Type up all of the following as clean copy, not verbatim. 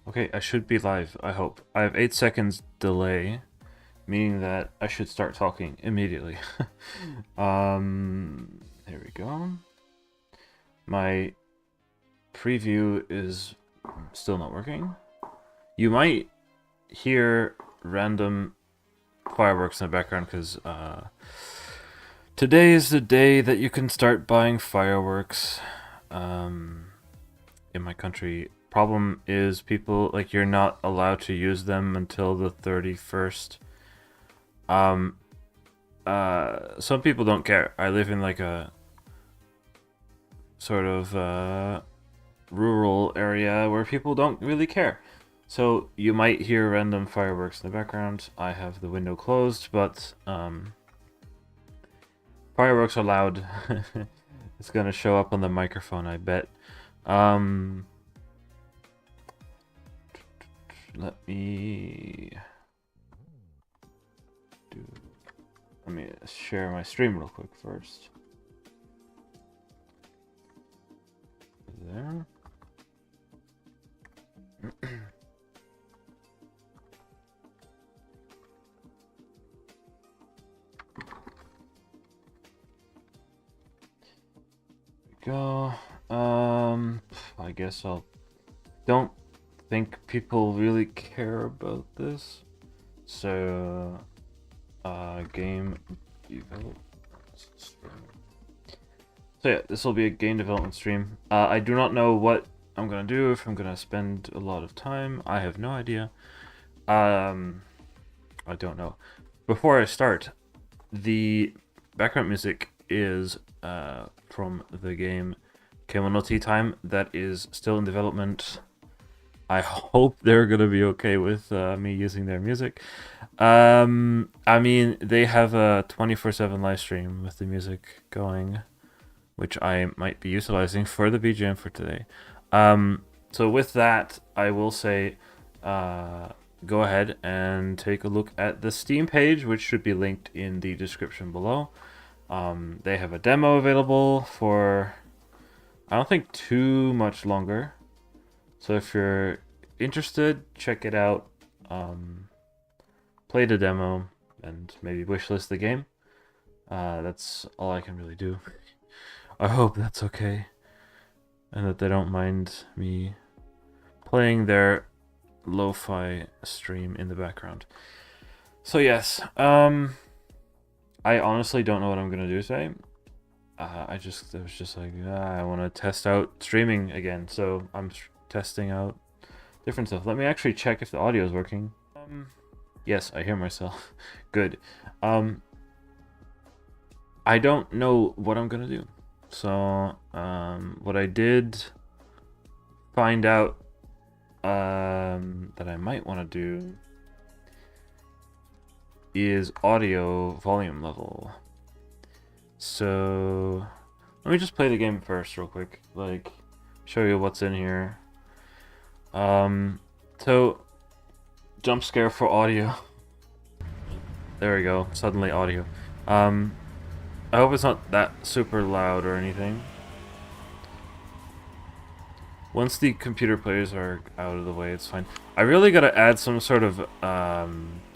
Okay, I should be live, I hope. I have 8 seconds delay, meaning that I should start talking immediately. Here we go. My preview is still not working. You might hear random fireworks in the background because today is the day that you can start buying fireworks in my country. Problem is people, like, you're not allowed to use them until the 31st. Some people don't care. I live in like a sort of rural area where people don't really care. So you might hear random fireworks in the background. I have the window closed, but fireworks are loud. It's gonna show up on the microphone, I bet. Let me share my stream real quick first. There. Go. I guess I'll. Don't think people really care about this. So, game development stream. So yeah, this will be a game development stream. I do not know what I'm gonna do, if I'm gonna spend a lot of time. I have no idea. I don't know. Before I start, the background music is from the game Kemono Tea Time that is still in development. I hope they're gonna be okay with me using their music. I mean, they have a 24/7 live stream with the music going, which I might be utilizing for the BGM for today. So with that, I will say, go ahead and take a look at the Steam page, which should be linked in the description below. They have a demo available for, I don't think, too much longer. So if you're interested, check it out. Play the demo and maybe wishlist the game. That's all I can really do. I hope that's okay, and that they don't mind me playing their lo-fi stream in the background. So yes, I honestly don't know what I'm gonna do today. I was just like, I want to test out streaming again, so I'm testing out different stuff. Let me actually check if the audio is working. Yes, I hear myself. Good. I don't know what I'm gonna do. So, what I did find out that I might want to do is audio volume level. So, let me just play the game first real quick, like, show you what's in here. So, jump scare for audio. There we go, suddenly audio. I hope it's not that super loud or anything. Once the computer players are out of the way, it's fine. I really gotta add some sort of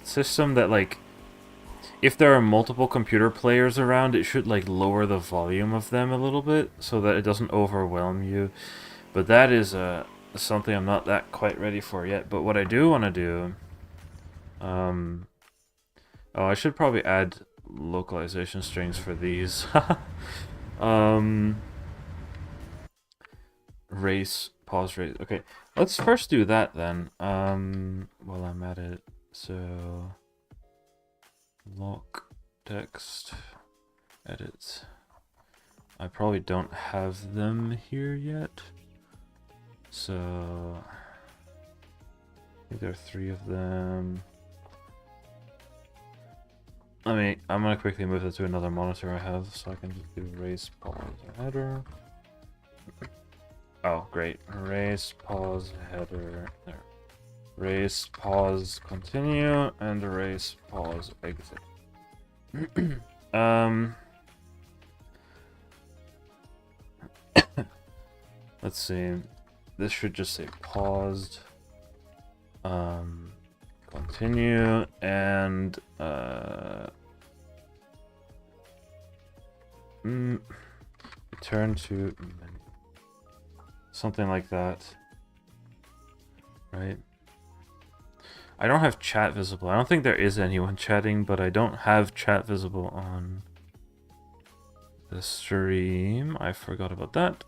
system that, like, if there are multiple computer players around, it should, like, lower the volume of them a little bit so that it doesn't overwhelm you. But that is something I'm not that quite ready for yet. But what I do want to do, oh, I should probably add localization strings for these. Race, pause race. Okay, let's first do that then. While I'm at it, so lock text, edit. I probably don't have them here yet, so I think there are 3 of them. I'm gonna quickly move it to another monitor I have, so I can just do race, pause, header. Oh, great. Race, pause, header. There. Race, pause, continue, and race, pause, exit. Let's see. This should just say paused. Continue and return to menu. Something like that. Right? I don't have chat visible. I don't think there is anyone chatting, but I don't have chat visible on the stream. I forgot about that.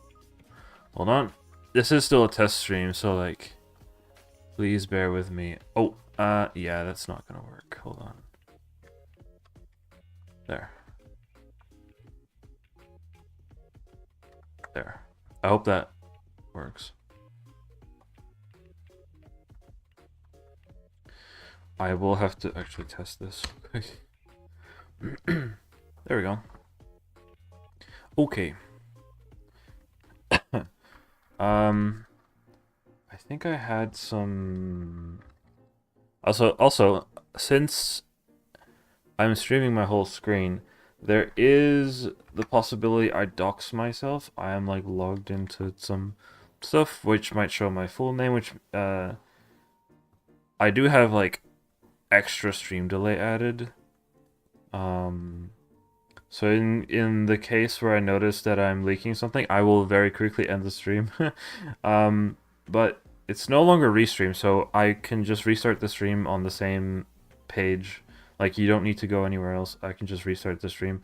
Hold on. This is still a test stream, so like, please bear with me. Oh, yeah, that's not gonna work. Hold on. There. There. I hope that works. I will have to actually test this. There we go. Okay. I think I had some. Also, since I'm streaming my whole screen, there is the possibility I dox myself. I am like logged into some stuff which might show my full name, which I do have like extra stream delay added. So in the case where I notice that I'm leaking something, I will very quickly end the stream. But it's no longer restream, so I can just restart the stream on the same page. Like, you don't need to go anywhere else. I can just restart the stream.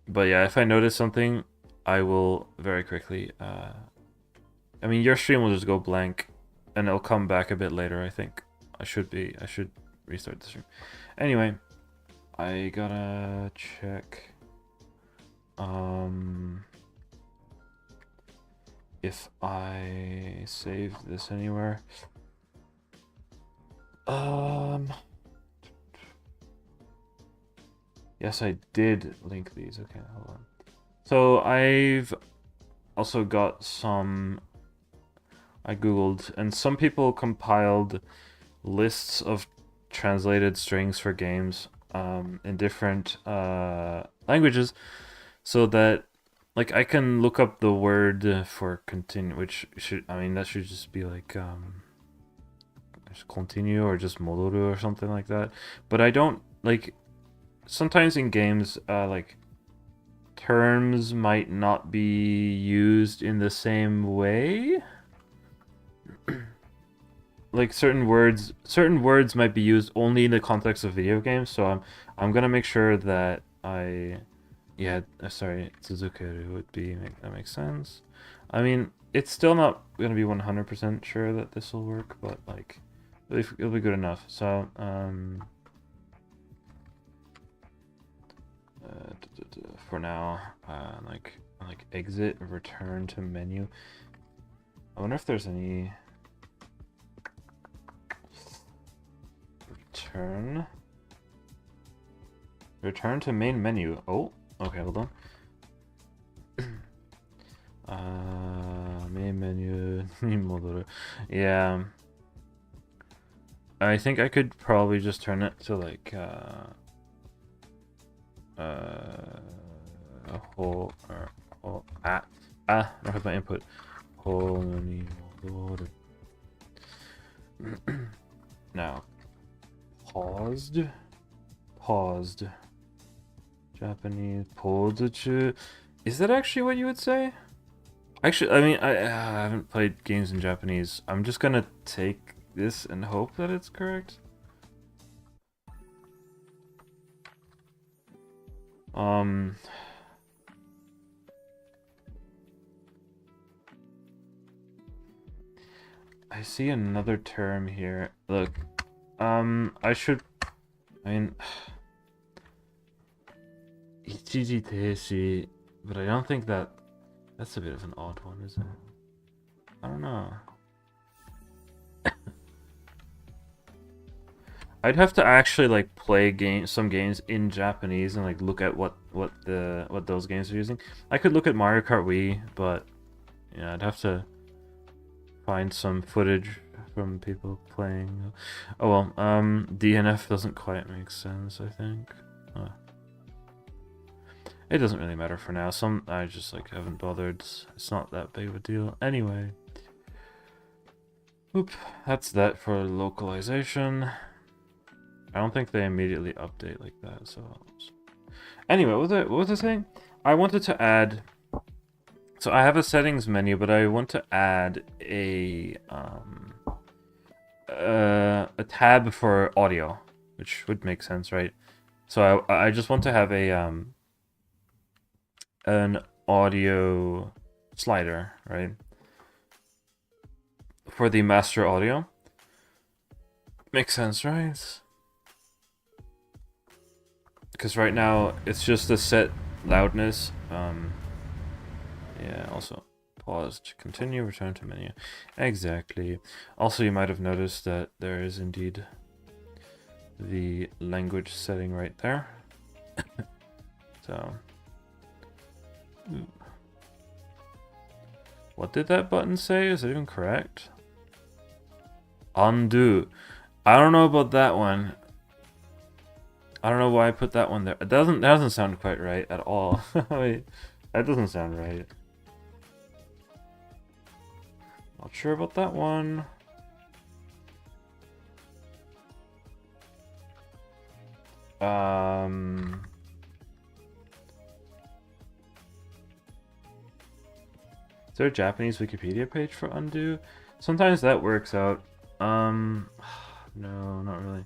But yeah, if I notice something, I will very quickly. I mean, your stream will just go blank, and it'll come back a bit later. I think I should restart the stream. Anyway, I gotta check. If I saved this anywhere. Yes, I did link these. Okay, hold on. So I've also got some. I googled, and some people compiled lists of translated strings for games in different languages, so that like I can look up the word for continue, which that should just be like just continue or just modoru or something like that. But I don't like. Sometimes in games, like terms might not be used in the same way. Like certain words might be used only in the context of video games. So I'm gonna make sure that sorry, Suzuki would be that makes sense. I mean, it's still not gonna be 100% sure that this will work, but like it'll be good enough. So for now, like exit, return to menu. I wonder if there's any return to main menu. Oh, okay, hold on. Main menu. Yeah, I think I could probably just turn it to like a whole I don't have my input. Now paused Japanese pozuchu. Is that actually what you would say? Actually, I mean, I haven't played games in Japanese. I'm just gonna take this and hope that it's correct. I see another term here. Look, I mean, ichiji teishi, but I don't think that's a bit of an odd one, isn't it? I don't know. I'd have to actually like play some games in Japanese and like look at what those games are using. I could look at Mario Kart Wii, but yeah, I'd have to find some footage from people playing. Oh well, DNF doesn't quite make sense, I think. It doesn't really matter for now. I just like haven't bothered. It's not that big of a deal anyway. Oop, that's that for localization. I don't think they immediately update like that, so... Anyway, what was I saying? I wanted to add... So I have a settings menu, but I want to add a tab for audio, which would make sense, right? So I just want to have a an audio slider, right? For the master audio. Makes sense, right? Because right now it's just a set loudness. Yeah, also pause to continue, return to menu. Exactly. Also, you might have noticed that there is indeed the language setting right there. So, what did that button say? Is it even correct? Undo. I don't know about that one. I don't know why I put that one there. It doesn't sound quite right at all. Wait, that doesn't sound right. Not sure about that one. Is there a Japanese Wikipedia page for undo? Sometimes that works out. No, not really.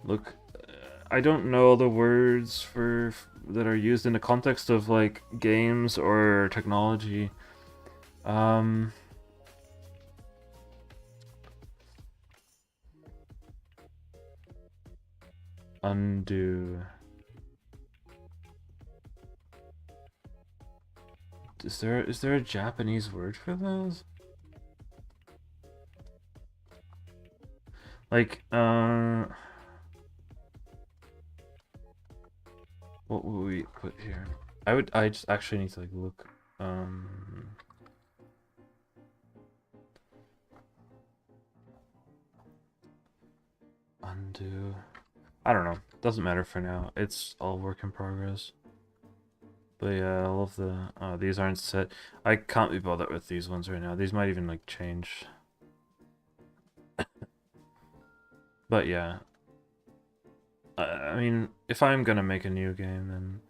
Look, I don't know all the words for that are used in the context of like games or technology. Undo. Is there a Japanese word for those? Like, what would we put here? I just actually need to like look. Undo. I don't know. Doesn't matter for now. It's all work in progress. But yeah, all of the these aren't set. I can't be bothered with these ones right now. These might even like change. But yeah. I mean, if I'm gonna make a new game, then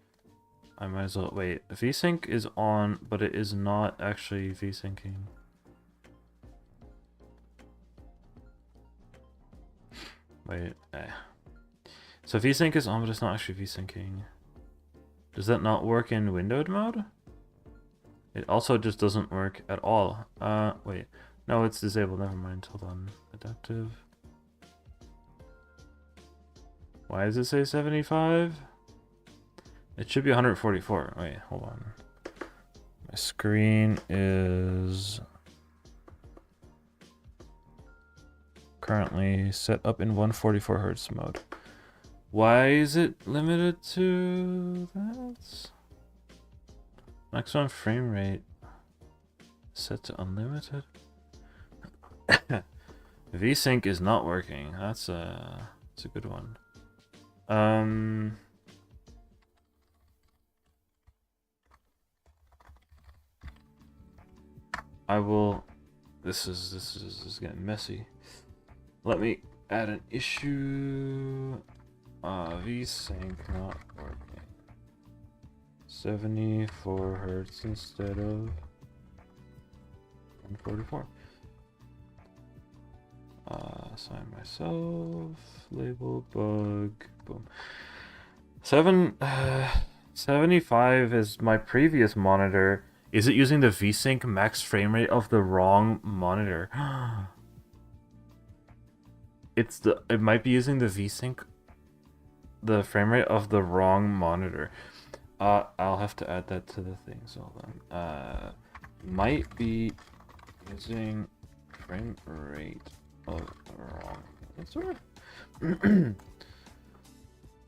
I might as well... Wait, VSync is on, but it is not actually VSyncing. Wait, So VSync is on, but it's not actually VSyncing. Does that not work in windowed mode? It also just doesn't work at all. Wait. No, it's disabled. Never mind. Hold on. Adaptive. Why does it say 75? It should be 144. Wait, hold on. My screen is currently set up in 144 Hertz mode. Why is it limited to that? Maximum frame rate set to unlimited. VSync is not working. That's a good one. I will. This is getting messy. Let me add an issue. VSync not working. 74 Hertz instead of 144. Assign myself. Label bug. Boom. 75 is my previous monitor. Is it using the VSync max frame rate of the wrong monitor? It might be using the VSync, the frame rate of the wrong monitor. I'll have to add that to the thing. So hold on. Might be using frame rate of the wrong monitor.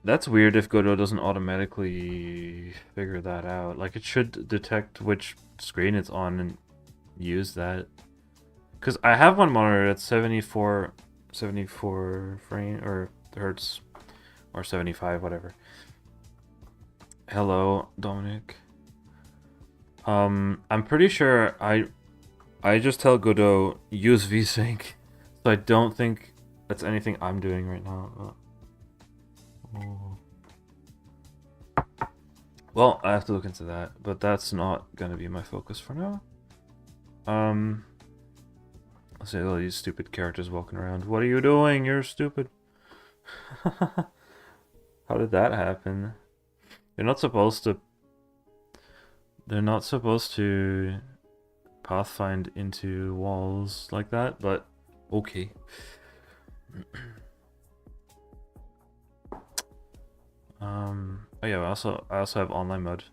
That's weird if Godot doesn't automatically figure that out. Like, it should detect which screen it's on and use that. Because I have one monitor that's 74 frame or hertz, or 75, whatever. Hello, Dominic. I'm pretty sure I just tell Godot use VSync, so I don't think that's anything I'm doing right now. Well, I have to look into that, but that's not gonna be my focus for now. Let's see all these stupid characters walking around. What are you doing? You're stupid. How did that happen? They're not supposed to. They're not supposed to pathfind into walls like that, but okay. Oh yeah, I also have online mode.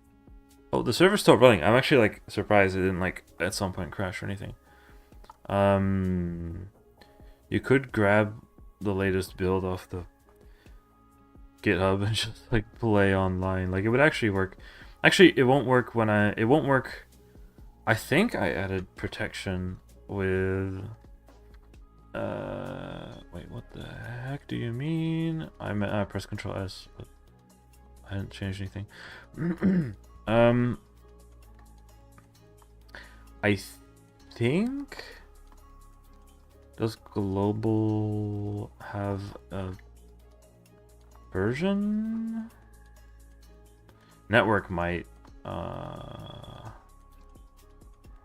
Oh, the server's still running. I'm actually like surprised it didn't like at some point crash or anything. You could grab the latest build off the GitHub and just like play online. Like it would actually work. Actually, it won't work when it won't work. I think I added protection with wait, what the heck do you mean? I press Control S, but I didn't change anything. I think, does global have a version? Network might.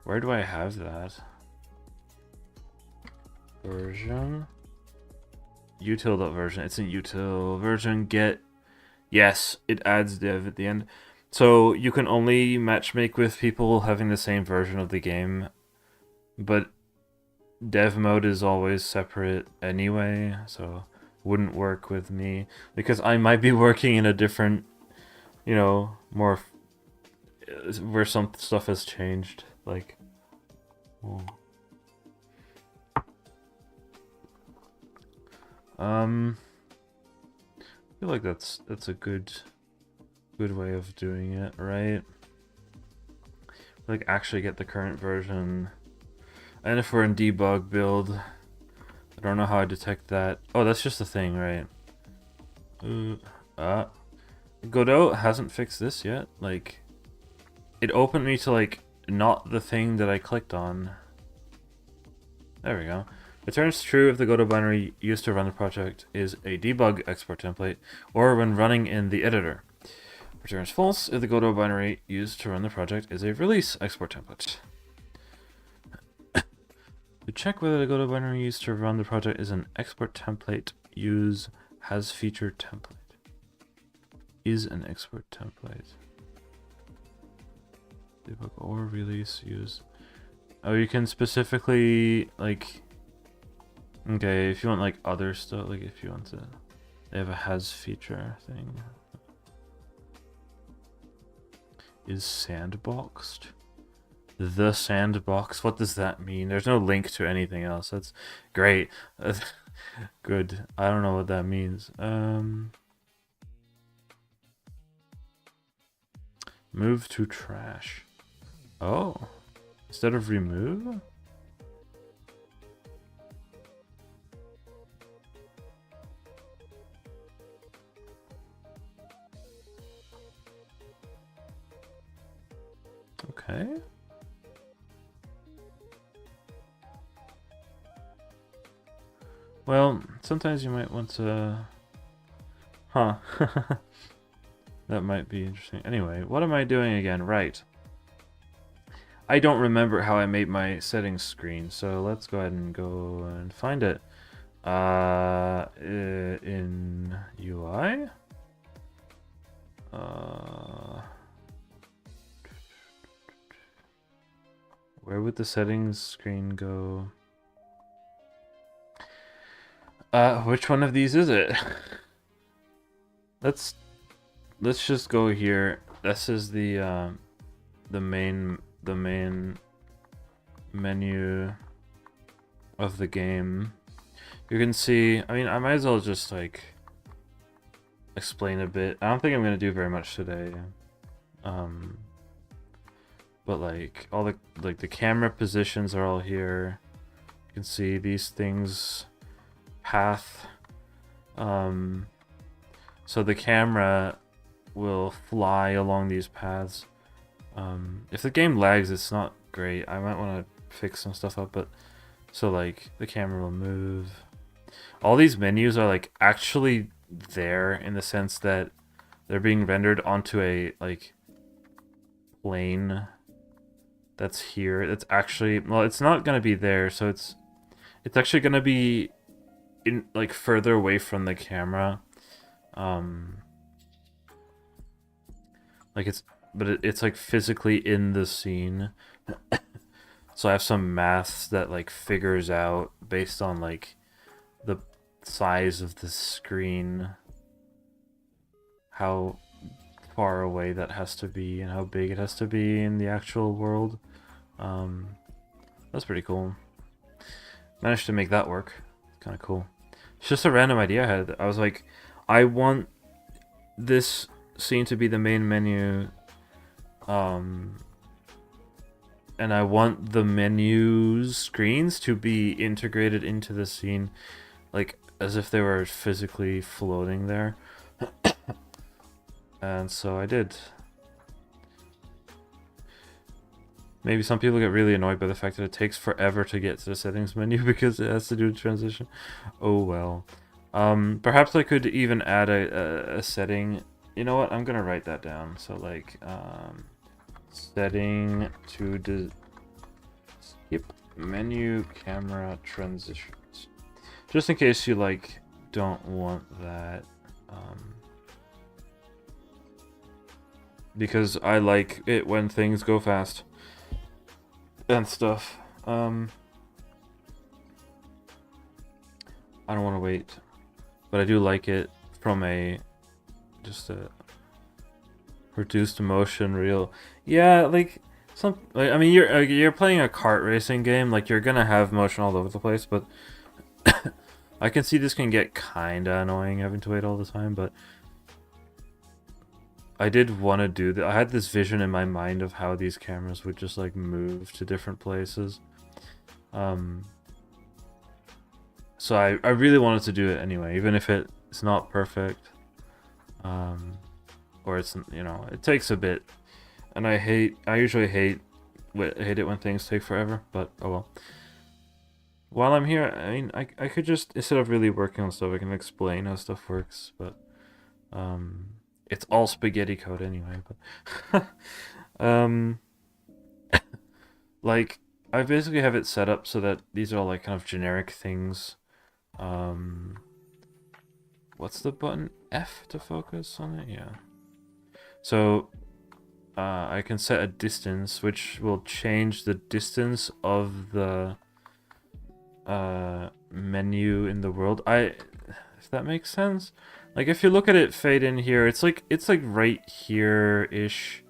Where do I have that? Version? Util.version. It's in util version get. Yes, it adds dev at the end. So you can only matchmake with people having the same version of the game, but dev mode is always separate anyway, so wouldn't work with me because I might be working in a different, you know, more where some stuff has changed, like. Oh. I feel like that's a good way of doing it, right? Like actually get the current version. And if we're in debug build, I don't know how I detect that. Oh, that's just a thing, right? Godot hasn't fixed this yet. Like, it opened me to like not the thing that I clicked on. There we go. Returns true if the Godot binary used to run the project is a debug export template, or when running in the editor. Returns false if the Godot binary used to run the project is a release export template. To check whether the Godot binary used to run the project is an export template, use has feature template. Is an export template. Debug or release use. Oh, you can specifically like. Okay, if you want like other stuff, like if you want to, they have a has feature thing. Is sandboxed? The sandbox? What does that mean? There's no link to anything else. That's great. Good. I don't know what that means. Move to trash. Oh, instead of remove? Okay. Well, sometimes you might want to... Huh. That might be interesting. Anyway, what am I doing again? Right. I don't remember how I made my settings screen, so let's go ahead and go and find it. In UI? Where would the settings screen go? Which one of these is it? Let's just go here. This is the main menu of the game. You can see, I mean, I might as well just like explain a bit. I don't think I'm gonna do very much today. But like all the camera positions are all here. You can see these things, path, So the camera will fly along these paths. If the game lags, it's not great. I might want to fix some stuff up, but so like the camera will move. All these menus are like actually there in the sense that they're being rendered onto a like plane that's here. It's actually, well, it's not gonna be there, so it's actually gonna be in like further away from the camera. Like it's like physically in the scene. So I have some maths that like figures out based on like the size of the screen how far away that has to be and how big it has to be in the actual world. That's pretty cool. Managed to make that work. Kind of cool. It's just a random idea I had. I was like, I want this scene to be the main menu, and I want the menu screens to be integrated into the scene, like as if they were physically floating there. And so I did. Maybe some people get really annoyed by the fact that it takes forever to get to the settings menu because it has to do the transition. Oh well. Perhaps I could even add a setting. You know what? I'm gonna write that down. So like, setting to skip menu camera transitions. Just in case you like don't want that. Because I like it when things go fast and stuff. I don't want to wait, but I do like it from a just a reduced motion reel. Yeah, like I mean, you're playing a kart racing game, like you're gonna have motion all over the place, but I can see this can get kinda annoying having to wait all the time, but I did want to do that. I had this vision in my mind of how these cameras would just like move to different places. So I really wanted to do it anyway, even if it's not perfect. Or it's, you know, it takes a bit. And I usually hate it when things take forever, but oh well. While I'm here, I mean, I could just, instead of really working on stuff, I can explain how stuff works, but it's all spaghetti code anyway, but like I basically have it set up so that these are all like kind of generic things. What's the button? F to focus on it? Yeah. So I can set a distance, which will change the distance of the menu in the world. If that makes sense. Like if you look at it fade in here, it's like right here-ish,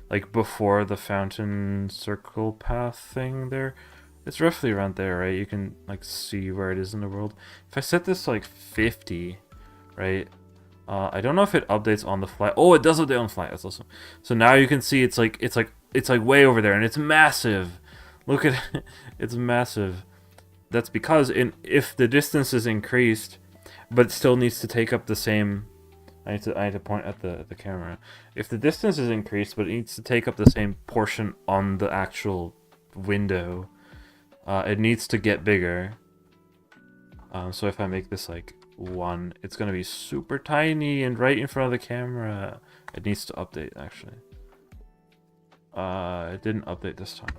like before the fountain circle path thing there. It's roughly around there, right? You can like see where it is in the world. If I set this like 50, right? I don't know if it updates on the fly. Oh, it does update on the fly. That's awesome. So now you can see it's like way over there, and it's massive. Look at it. It's massive. That's because if the distance is increased, but it still needs to take up the same. I need to point at the camera. If the distance is increased, but it needs to take up the same portion on the actual window, it needs to get bigger. So if I make this like 1, it's gonna be super tiny and right in front of the camera. It needs to update actually. It didn't update this time.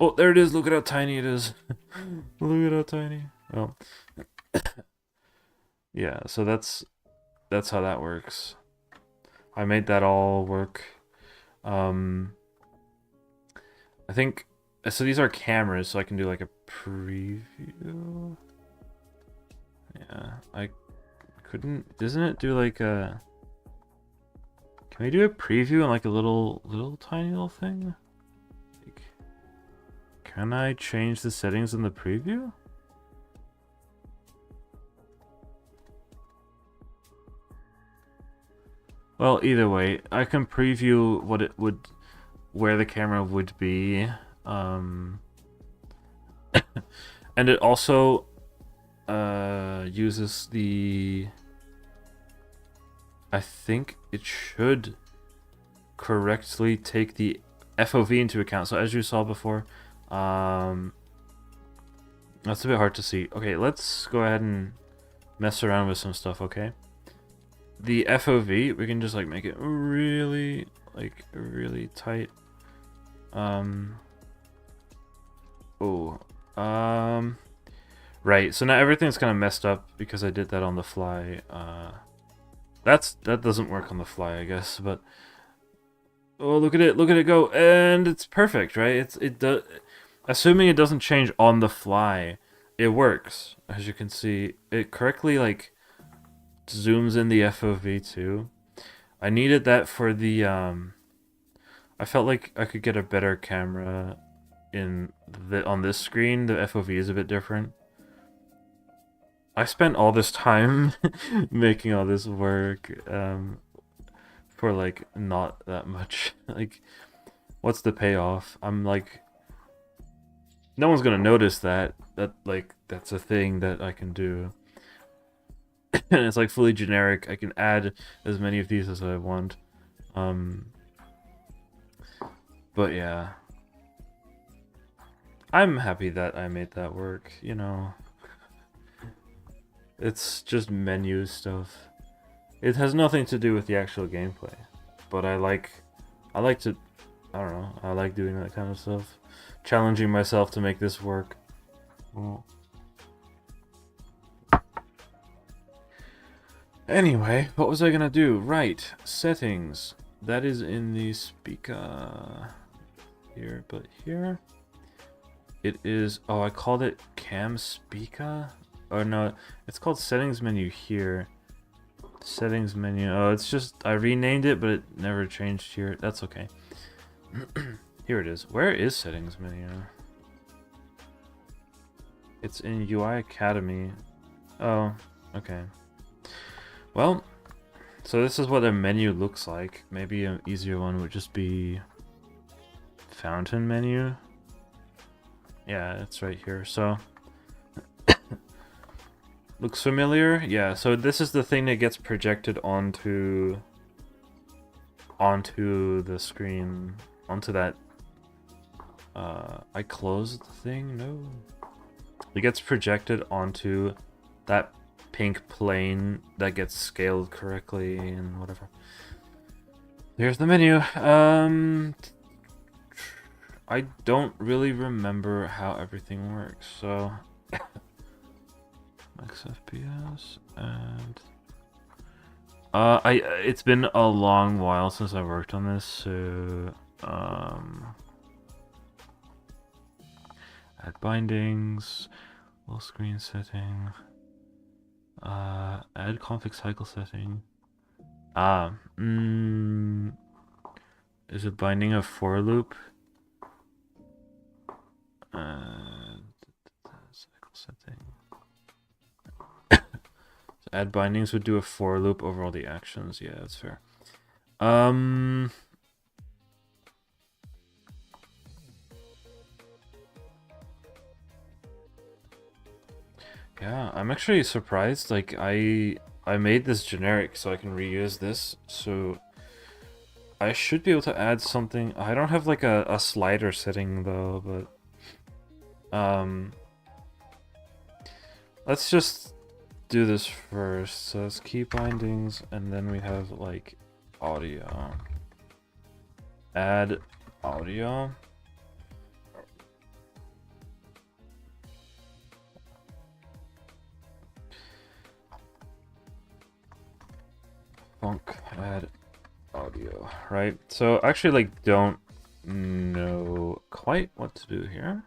Oh, there it is. Look at how tiny it is. Look at how tiny. Oh. Yeah, so that's how that works. I made that all work. I think so these are cameras, so I can do like a preview. Yeah, I couldn't. Doesn't it do like a? Can we do a preview on like a little tiny little thing? Like, can I change the settings in the preview? Well, either way, I can preview what it would, where the camera would be, and it also, yeah, uses the... I think it should correctly take the FOV into account. So as you saw before, that's a bit hard to see. Okay, let's go ahead and mess around with some stuff, okay? The FOV, we can just like make it really, like really tight. Right, so now everything's kind of messed up because I did that on the fly. That doesn't work on the fly, I guess, but oh, look at it go, and it's perfect, right? It does, assuming it doesn't change on the fly, it works. As you can see, it correctly like zooms in the FOV too. I needed that for the I felt like I could get a better camera on this screen. The FOV is a bit different. I spent all this time making all this work for like not that much. Like, what's the payoff? I'm like, no one's gonna notice that like that's a thing that I can do. And it's like fully generic. I can add as many of these as I want. But yeah, I'm happy that I made that work, you know. It's just menu stuff. It has nothing to do with the actual gameplay. But I like to, I don't know, I like doing that kind of stuff. Challenging myself to make this work. Well, anyway, what was I gonna do? Right, settings. That is in the speaker here, but here it is. Oh, I called it cam speaker. Oh no, it's called settings menu here. Settings menu. Oh, it's just I renamed it, but it never changed here. That's okay. Here it is. Where is settings menu? It's in UI Academy. Oh, okay. Well, so this is what a menu looks like. Maybe an easier one would just be fountain menu. Yeah, it's right here. So looks familiar? Yeah, so this is the thing that gets projected onto the screen, onto that I closed the thing? No. It gets projected onto that pink plane that gets scaled correctly and whatever. There's the menu. I don't really remember how everything works, so max FPS and it's been a long while since I worked on this, so add bindings, full screen setting, add config cycle setting. Is it binding a for loop? Cycle setting. So add bindings would do a for loop over all the actions. Yeah, that's fair. Yeah, I'm actually surprised. Like I made this generic so I can reuse this. So I should be able to add something. I don't have like a slider setting though, but let's just do this first. So let's keep bindings, and then we have like audio. Add audio. Funk add audio, right? So I actually like don't know quite what to do here.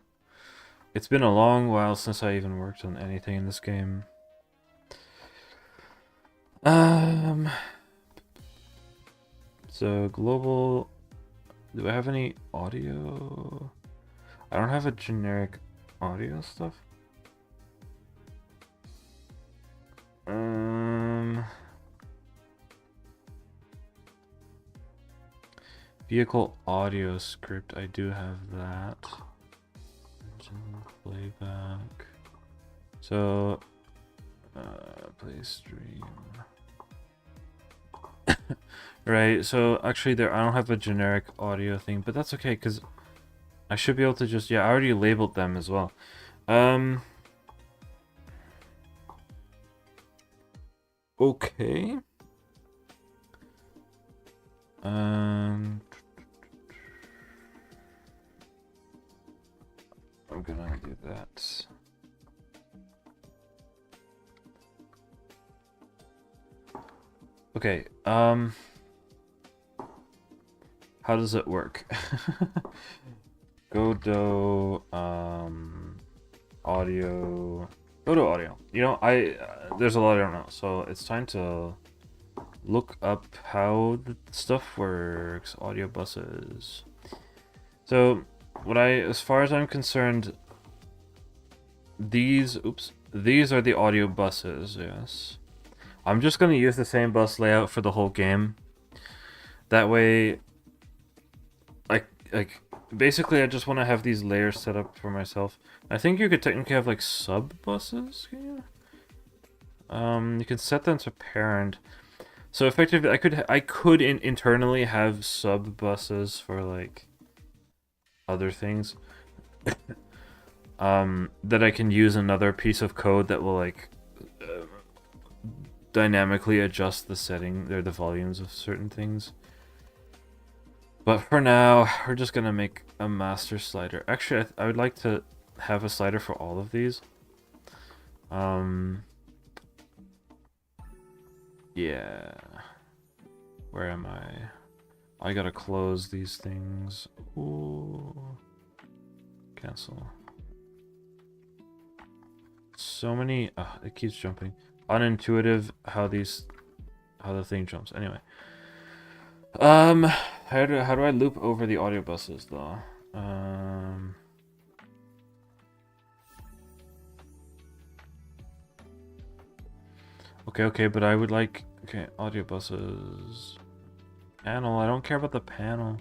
It's been a long while since I even worked on anything in this game. So global, do I have any audio? I don't have a generic audio stuff. Vehicle audio script, I do have that. Engine playback. So Play stream. Right, so actually I don't have a generic audio thing, but that's okay, because I should be able to just, yeah, I already labeled them as well. Okay. I'm gonna do that. Okay, how does it work? Godot, audio, Godot audio. You know, there's a lot I don't know, so it's time to look up how the stuff works. Audio buses. So, as far as I'm concerned, these are the audio buses, yes. I'm just gonna use the same bus layout for the whole game. That way, basically I just want to have these layers set up for myself. I think you could technically have like sub buses here. You can set them to parent. So effectively, I could internally have sub buses for like other things. That I can use another piece of code that will like dynamically adjust the setting or the volumes of certain things. But for now, we're just gonna make a master slider. Actually, I would like to have a slider for all of these. Yeah. Where am I? I gotta close these things. Ooh. Cancel. So many. It keeps jumping. Unintuitive how the thing jumps. Anyway. How do I loop over the audio buses though? Okay, but I would like audio buses. Panel. I don't care about the panel.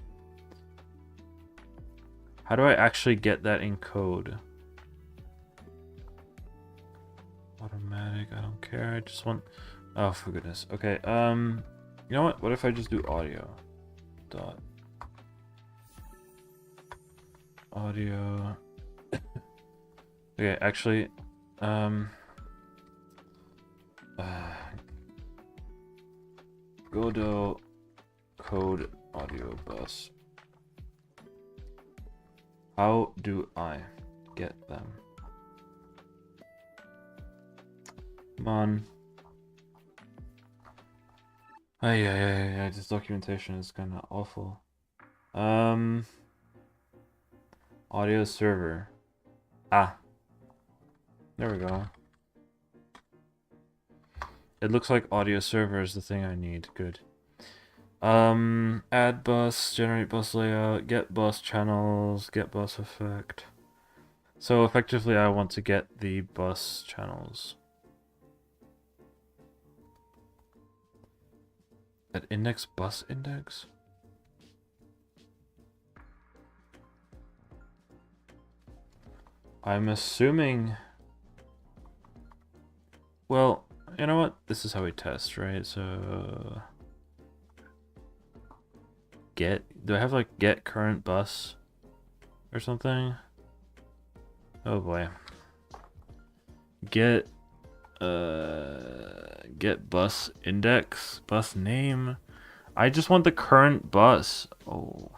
How do I actually get that in code? Automatic. I don't care. I just want. Oh, for goodness. Okay. You know what? What if I just do audio? Dot. Audio. Okay, actually, Godot code audio bus. How do I get them? Come on. Yeah, this documentation is kind of awful. Audio server. Ah. There we go. It looks like audio server is the thing I need. Good. Add bus, generate bus layout, get bus channels, get bus effect. So effectively I want to get the bus channels. At index bus index? I'm assuming... Well, you know what? This is how we test, right? So... Get... Do I have like get current bus? Or something? Oh boy. Get... Get bus index? Bus name? I just want the current bus. Oh...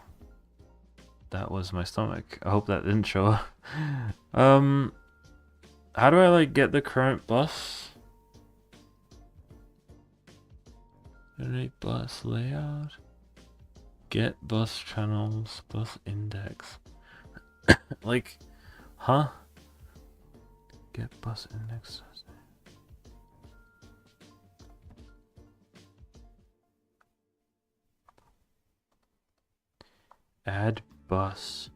That was my stomach. I hope that didn't show up. How do I like get the current bus? Generate bus layout. Get bus channels, bus index. Like, huh? Get bus index. Add bus.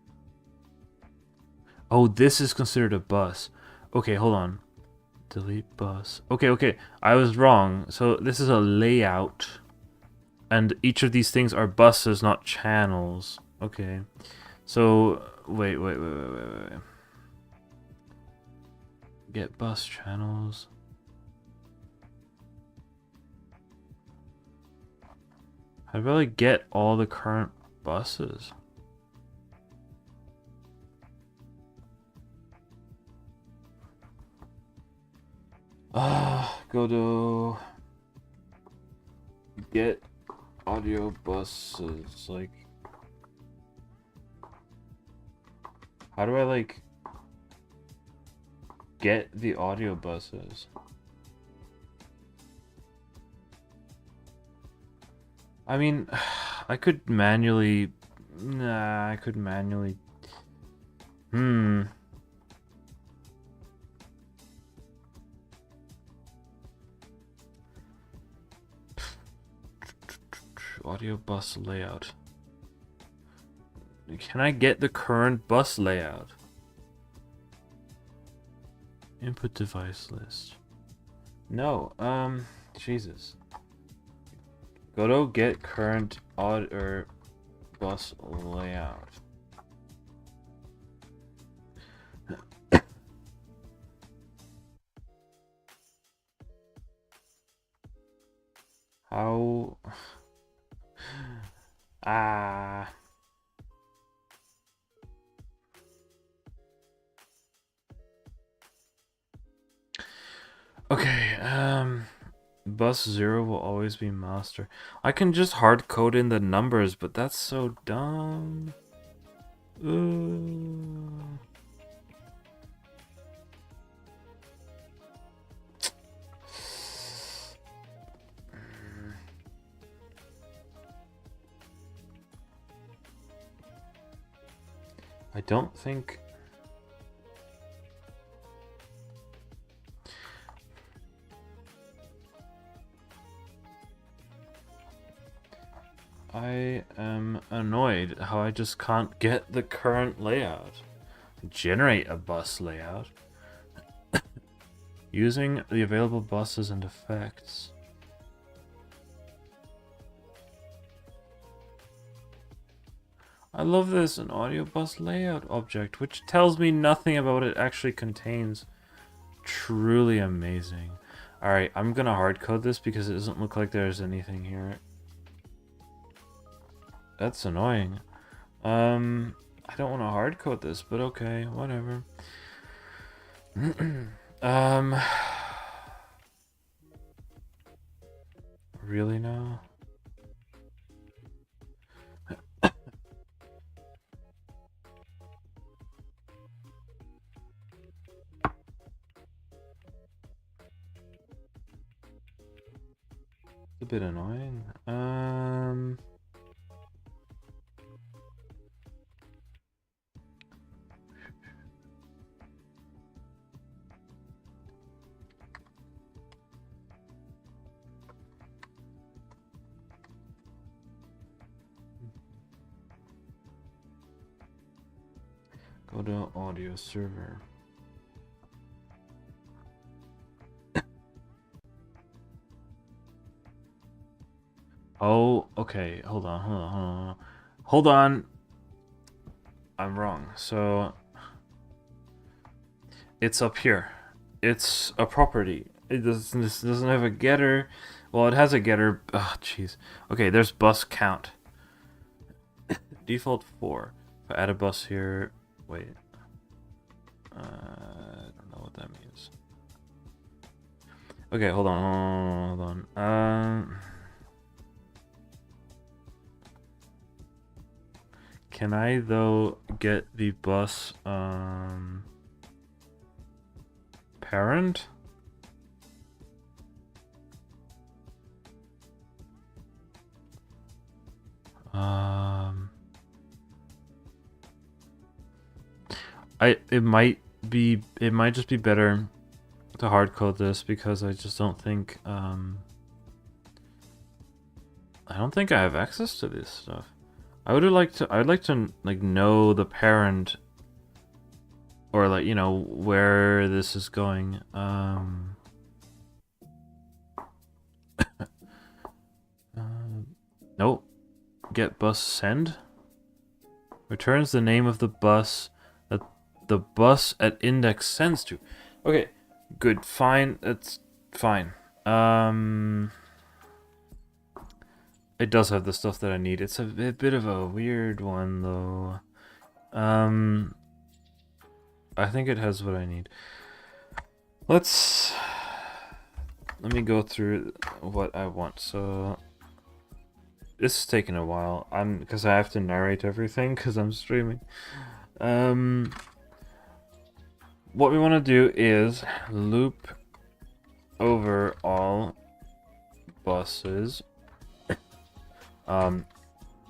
Oh, this is considered a bus. Okay, hold on. Delete bus. Okay. I was wrong. So this is a layout. And each of these things are buses, not channels. Okay. So, wait. Get bus channels. How do I get all the current buses? Godot. Get audio buses. Like, how do I, like, get the audio buses? I mean, I could manually... Nah, I could manually... Audio bus layout. Can I get the current bus layout? Input device list. No, Jesus. Godot get current bus layout. How? Okay, bus 0 will always be master. I can just hard code in the numbers, but that's so dumb. I don't think... I am annoyed how I just can't get the current layout. Generate a bus layout. Using the available buses and effects. I love this, an audio bus layout object, which tells me nothing about what it actually contains. Truly amazing. Alright, I'm gonna hardcode this because it doesn't look like there's anything here. That's annoying. I don't want to hardcode this, but okay, whatever. Really now? It's a bit annoying. Go to audio server. Oh, okay. Hold on. I'm wrong. So it's up here. It's a property. This doesn't have a getter. Well, it has a getter. Oh, jeez. Okay, there's bus count. Default 4. If I add a bus here, wait. I don't know what that means. Okay, hold on. Can I though get the bus parent? It might just be better to hard code this because I just don't think I don't think I have access to this stuff. I'd like to like know the parent or like, you know, where this is going. Nope. Get bus send. Returns the name of the bus that the bus at index sends to. Okay, good, fine, that's fine. It does have the stuff that I need. It's a bit of a weird one though. I think it has what I need. Let me go through what I want. So this is taking a while. Because I have to narrate everything because I'm streaming. What we want to do is loop over all buses.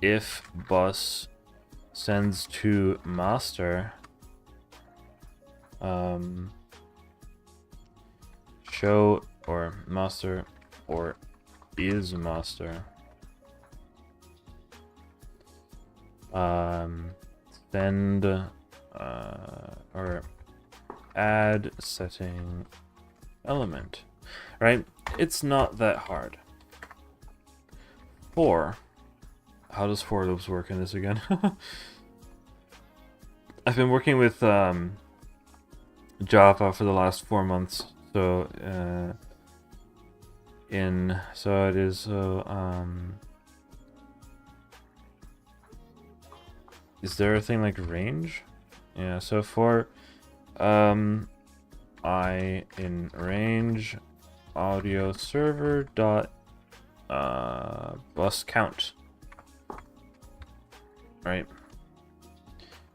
If bus sends to master, show or master or is master, send or add setting element, right? It's not that hard. For how does for loops work in this again? I've been working with Java for the last 4 months, so it is is there a thing like range? Yeah, so for I in range audio server dot bus count, right?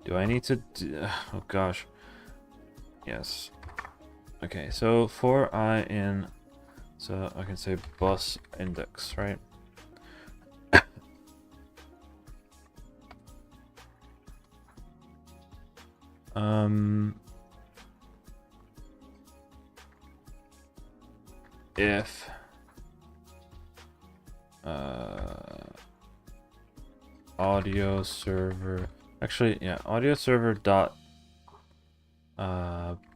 Do I need to oh gosh, yes. Okay, so for I in, so I can say bus index, right? If audio server, actually, yeah, audio server dot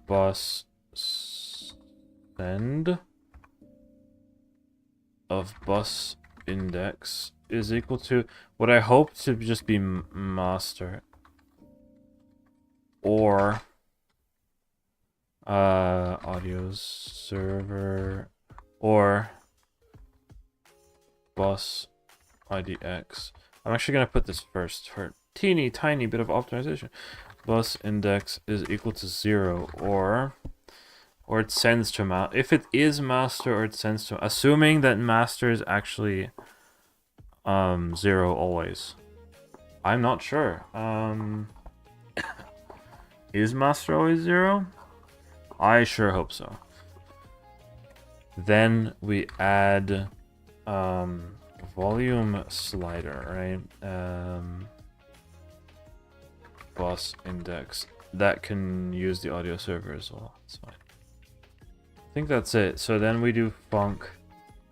bus send of bus index is equal to what I hope to just be master, or audio server or bus IDX. I'm actually gonna put this first for a teeny tiny bit of optimization. Bus index is equal to 0, or it sends to if it is master, or it sends to, assuming that master is actually 0 always. I'm not sure. Is master always 0? I sure hope so. Then we add volume slider, right? Bus index. That can use the audio server as well. That's fine. I think that's it. So then we do func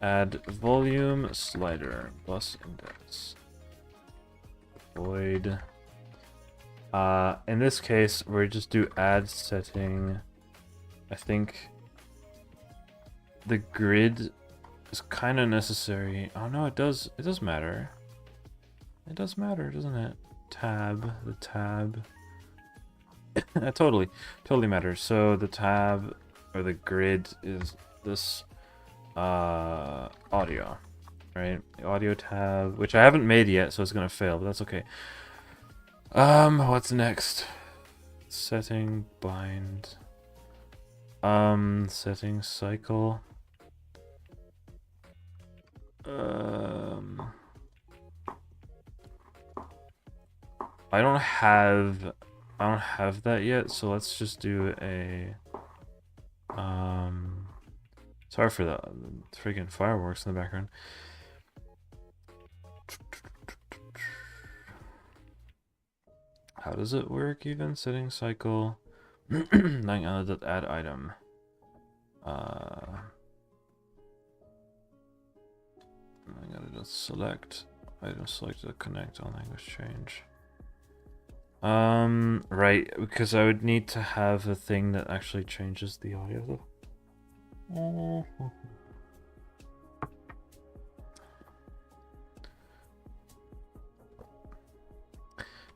add volume slider bus index void. In this case, we just do add setting. I think the grid is kind of necessary. Oh no, it does matter. It does matter, doesn't it? The tab. That totally matters. So the tab or the grid is this audio, right? The audio tab, which I haven't made yet, so it's gonna fail, but that's okay. What's next? Setting bind. Setting cycle. I don't have that yet, so let's just do a sorry for the freaking fireworks in the background. How does it work even? Setting cycle. Add item. I gotta just select item selected, connect on language change. Right, because I would need to have a thing that actually changes the audio.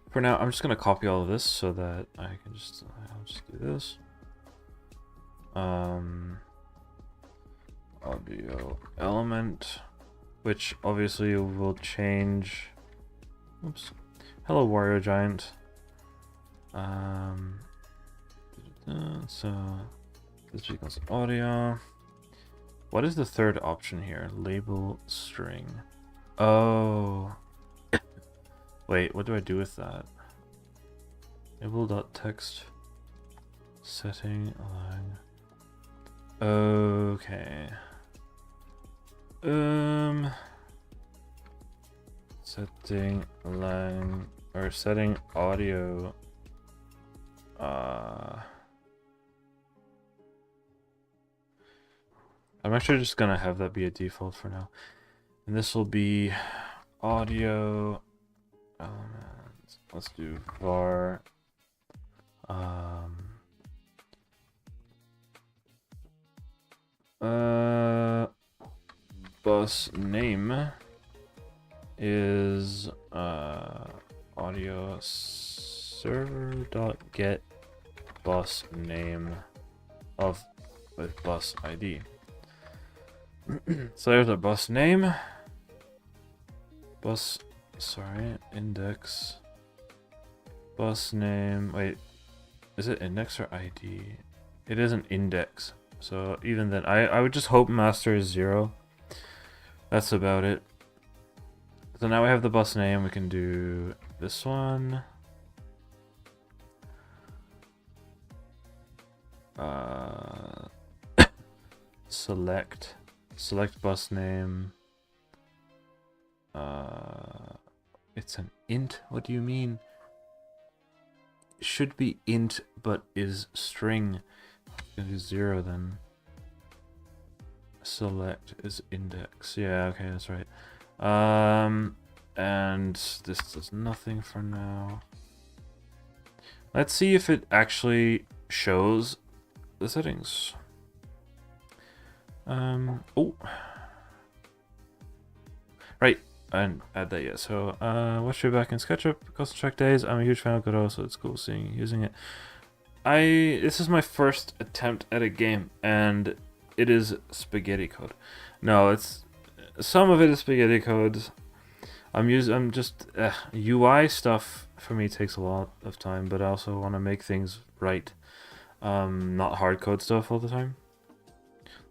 For now, I'm just gonna copy all of this so that I'll just do this. Audio element. which obviously will change. Oops. Hello, Wario Giant. So this equals audio. What is the third option here? Label string. Oh. Wait, what do I do with that? Label.text setting align. Okay. Setting align or setting audio. I'm actually just gonna have that be a default for now. And this will be audio elements. Let's do var bus name is audio server.get bus name of with bus ID. So there's a bus name, index, bus name. Wait, is it index or ID? It is an index. So even then, I would just hope master is 0. That's about it. So now we have the bus name. We can do this one. Select bus name. It's an int. What do you mean? It should be int, but is string. It is 0 then. Select is index. Yeah, okay, that's right. And this does nothing for now. Let's see if it actually shows the settings. Oh. Right, I didn't add that yet. So, watch you back in SketchUp, custom track days. I'm a huge fan of Godot, so it's cool seeing you using it. This is my first attempt at a game, and it is spaghetti code. No, some of it is spaghetti code. UI stuff for me takes a lot of time, but I also want to make things right. Not hard code stuff all the time.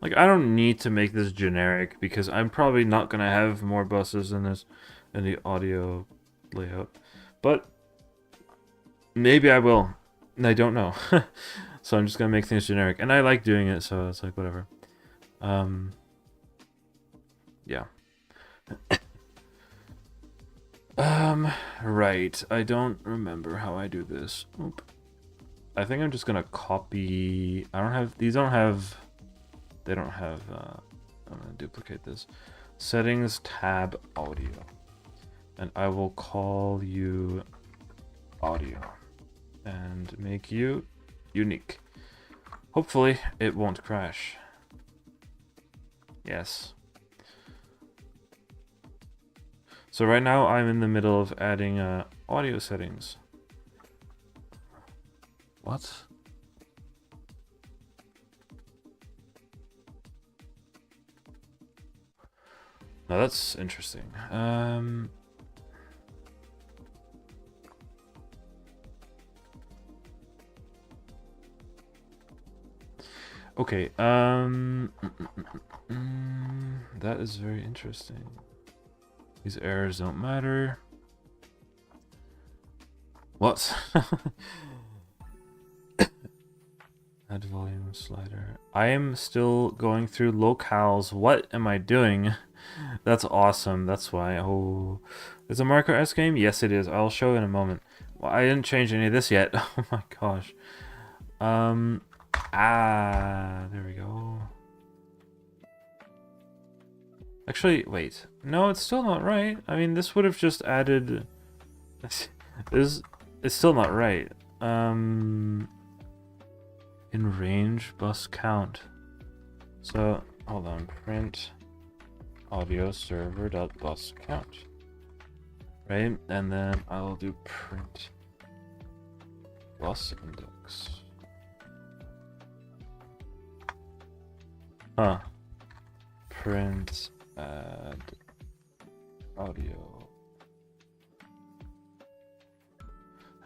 Like, I don't need to make this generic because I'm probably not gonna have more buses in this in the audio layout, but maybe I will. I don't know. So I'm just gonna make things generic, and I like doing it, so it's like whatever. Yeah. Right. I don't remember how I do this. Oop. I think I'm just gonna copy. I don't have. These don't have. They don't have. I'm gonna duplicate this. Settings tab audio, and I will call you audio, and make you unique. Hopefully, it won't crash. Yes. So right now I'm in the middle of adding audio settings. What? Now that's interesting. Okay. That is very interesting. These errors don't matter. What? Add volume slider. I am still going through locales. What am I doing? That's awesome. That's why. Oh, is a Marco S game? Yes, it is. I'll show in a moment. Well, I didn't change any of this yet. Oh my gosh. There we go. Actually, wait. No, it's still not right. I mean, this would have just added. It's still not right. In range bus count. So hold on. Print audio server dot bus count. Right, and then I'll do print bus index. Print add audio.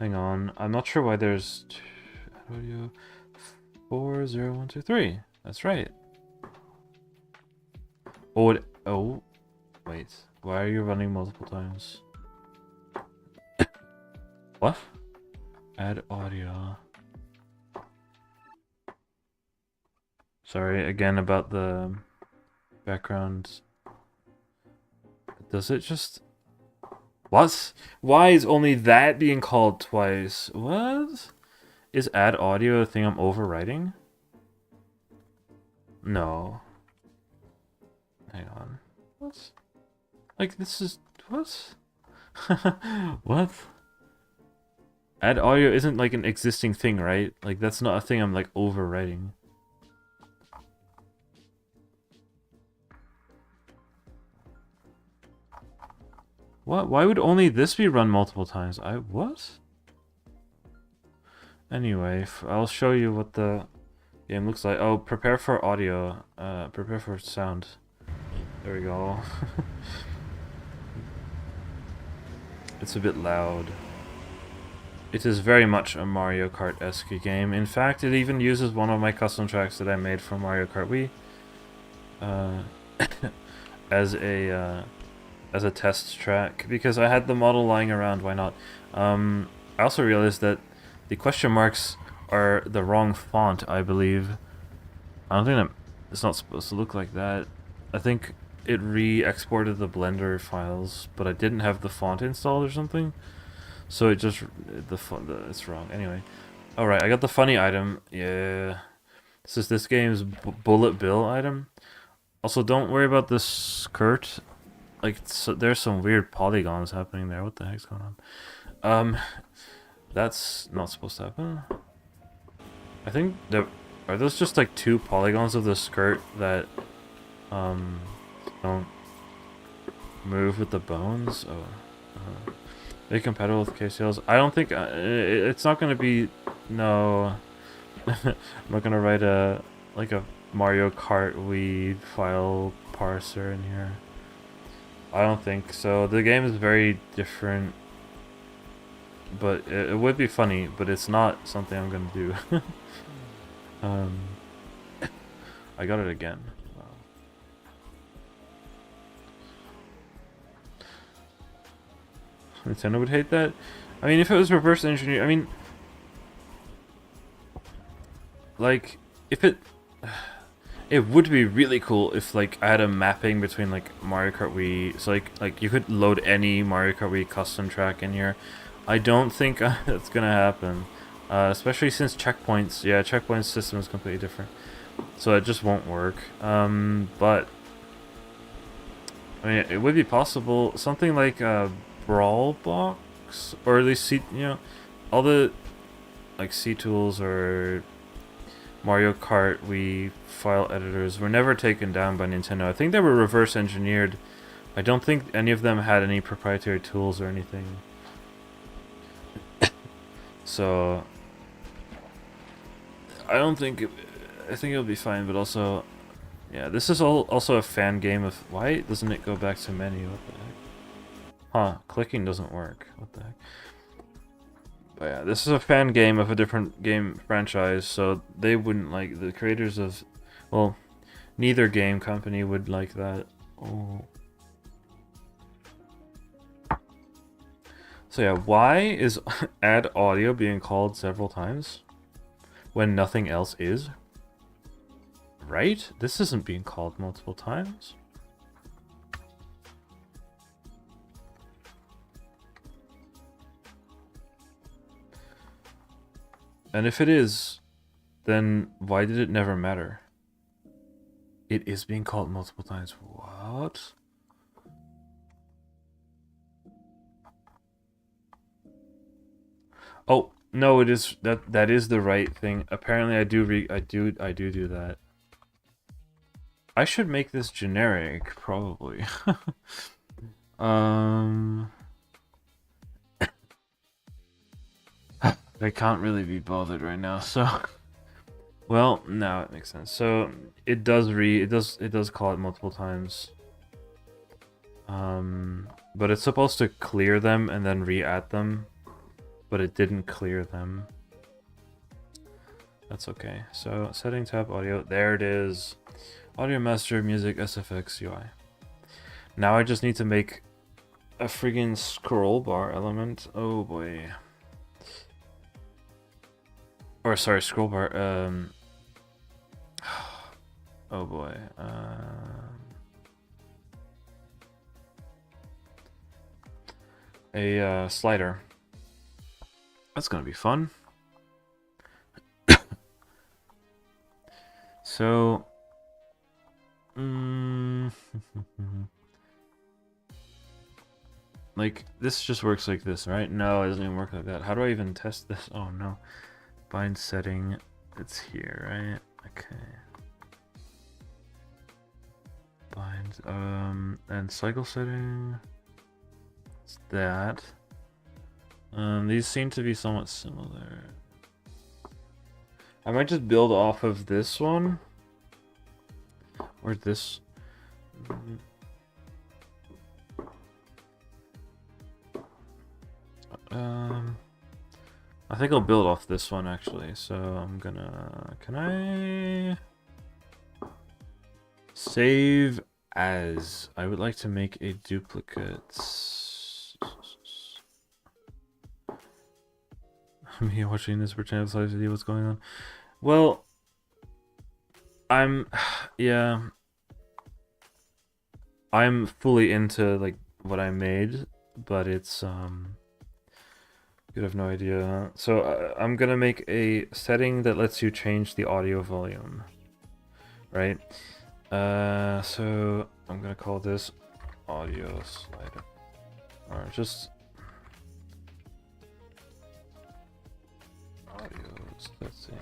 Hang on, I'm not sure why there's add audio 40123. That's right. Oh, wait. Why are you running multiple times? What? Add audio. Sorry again about the background. Does it just... What? Why is only that being called twice? What? Is add audio a thing I'm overwriting? No. Hang on. What? Like, this is... What? What? Add audio isn't like an existing thing, right? Like, that's not a thing I'm like overwriting. What? Why would only this be run multiple times? What? Anyway, I'll show you what the game looks like. Oh, prepare for audio. Prepare for sound. There we go. It's a bit loud. It is very much a Mario Kart-esque game. In fact, it even uses one of my custom tracks that I made for Mario Kart Wii as a test track, because I had the model lying around. Why not? I also realized that the question marks are the wrong font, I believe. I don't think it's not supposed to look like that. I think it re-exported the Blender files, but I didn't have the font installed or something. So it just... it's wrong. Anyway. Alright, I got the funny item. Yeah. This is this game's bullet bill item. Also, don't worry about this skirt. Like, there's some weird polygons happening there. What the heck's going on? That's not supposed to happen. I think there... Are those just like 2 polygons of the skirt that don't move with the bones? Oh. Are they compatible with KCLs? I don't think... it's not going to be... No. I'm not going to write a Mario Kart Wii file parser in here. I don't think so. The game is very different. But it would be funny, but it's not something I'm going to do. I got it again. Wow. Nintendo would hate that. I mean, if it was reverse engineered, I mean, like, if it would be really cool if like I had a mapping between like Mario Kart Wii, so like you could load any Mario Kart Wii custom track in here. I don't think that's gonna happen. Especially since checkpoints, checkpoint system is completely different, so it just won't work. But I mean, it would be possible. Something like a Brawl Box, or at least all the like C-Tools or Mario Kart Wii file editors were never taken down by Nintendo. I think they were reverse engineered. I don't think any of them had any proprietary tools or anything. So I don't think I think it'll be fine, but also, yeah, this is also a fan game of... Why doesn't it go back to menu? What the heck? Huh, clicking doesn't work. What the heck? But yeah, this is a fan game of a different game franchise, so they wouldn't like... The creators of... Well, neither game company would like that. Oh. So yeah, why is add audio being called several times when nothing else is? Right? This isn't being called multiple times. And if it is, then why did it never matter? It is being called multiple times. What? Oh, no, it is that is the right thing. Apparently I do do that. I should make this generic, probably. I can't really be bothered right now, so well, now it makes sense. So it does call it multiple times. But it's supposed to clear them and then re-add them. But it didn't clear them. That's okay. So, setting tab audio. There it is. Audio master, music, SFX, UI. Now I just need to make a friggin' scroll bar element. Oh boy. Or sorry, scroll bar. Oh boy. A slider. That's gonna be fun. So, like this just works like this, right? No, it doesn't even work like that. How do I even test this? Oh no. Bind setting. It's here, right? Okay. Bind. And cycle setting. It's that. These seem to be somewhat similar. I might just build off of this one. Or this. I think I'll build off this one actually. So I'm gonna. Can I save as? I would like to make a duplicate. Me watching this pretend slides video. What's going on? Well, yeah. I'm fully into like what I made, but it's you'd have no idea. So I'm gonna make a setting that lets you change the audio volume, right? So I'm gonna call this audio slider, or just audio setting.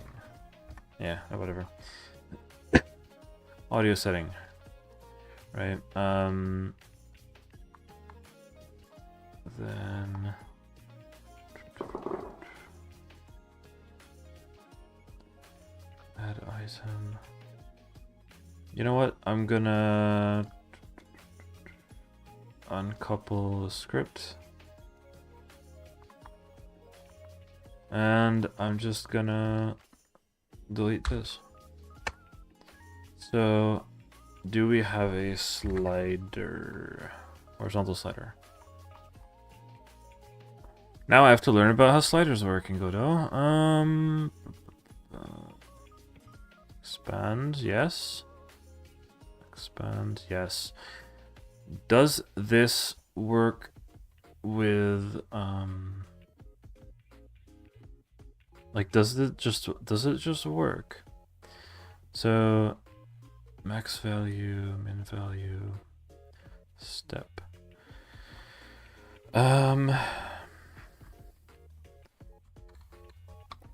Yeah, whatever. Audio setting, right? Then add item. You know what? I'm gonna uncouple the script. And I'm just gonna delete this. So, do we have a slider? Horizontal slider. Now I have to learn about how sliders work in Godot. Expand, yes. Expand, yes. Does this work with like does it just work? So max value, min value, step.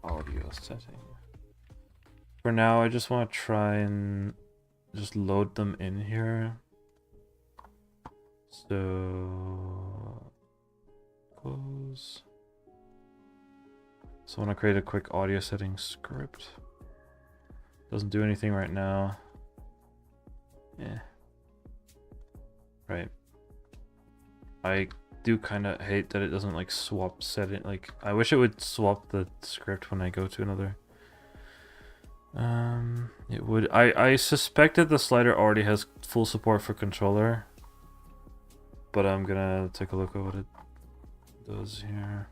Audio setting. For now, I just want to try and just load them in here. So close. So I want to create a quick audio setting script. Doesn't do anything right now. Yeah. Right. I do kind of hate that it doesn't like swap setting. Like I wish it would swap the script when I go to another. It would. I suspected the slider already has full support for controller, but I'm gonna take a look at what it does here.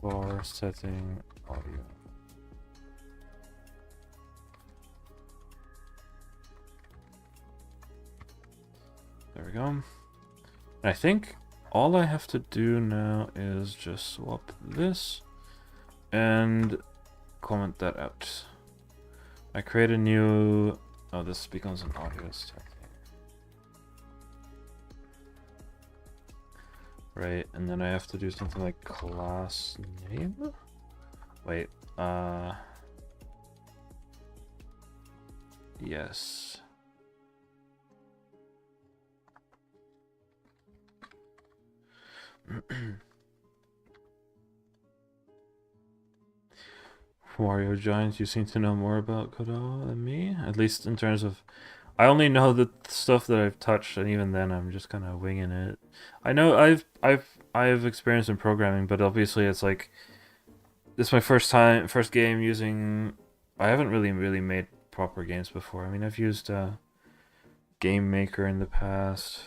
Bar setting audio. There we go. And I think all I have to do now is just swap this and comment that out. I create a new... Oh, this becomes an audio setting. Right, and then I have to do something like class name? Wait, yes. Wario Giants, you seem to know more about Godot than me, at least in terms of I only know the stuff that I've touched, and even then, I'm just kind of winging it. I know I've experience in programming, but obviously, it's like this is my first game using. I haven't really made proper games before. I mean, I've used Game Maker in the past,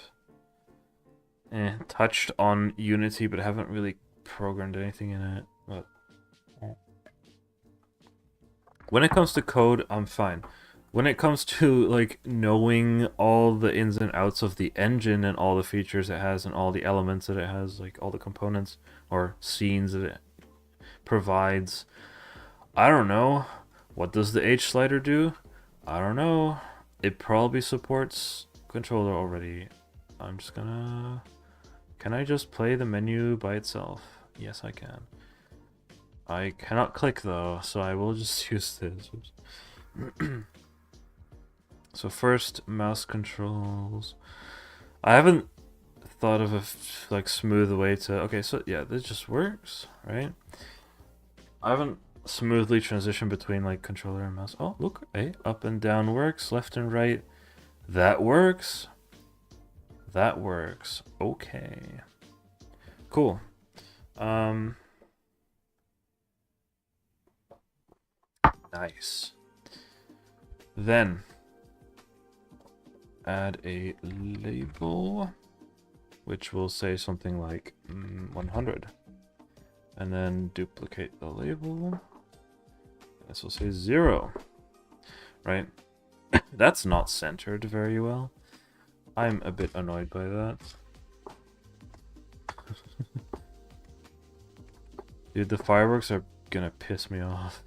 and touched on Unity, but haven't really programmed anything in it. But when it comes to code, I'm fine. When it comes to like knowing all the ins and outs of the engine and all the features it has and all the elements that it has, like all the components or scenes that it provides, I don't know. What does the H slider do? I don't know. It probably supports controller already. I'm just gonna... Can I just play the menu by itself? Yes, I can. I cannot click though, so I will just use this. So first, mouse controls. I haven't thought of a like smooth way to... Okay, so yeah, this just works, right? I haven't smoothly transitioned between like controller and mouse. Oh, look, hey, up and down works, left and right. That works. That works. Okay. Cool. Nice. Then add a label, which will say something like 100. And then duplicate the label. This will say 0. Right? That's not centered very well. I'm a bit annoyed by that. Dude, the fireworks are gonna piss me off.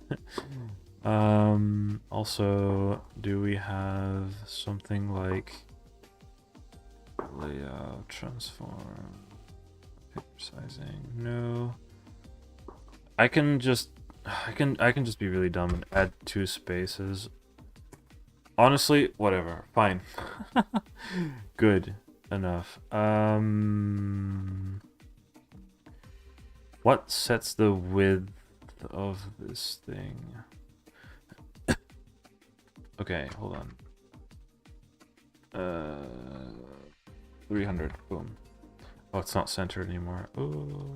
Also, do we have something like layout, transform, paper sizing? No. I can just be really dumb and add 2 spaces. Honestly, whatever. Fine. Good enough. What sets the width of this thing? Okay, hold on. 300. Boom. Oh, it's not centered anymore. Ooh.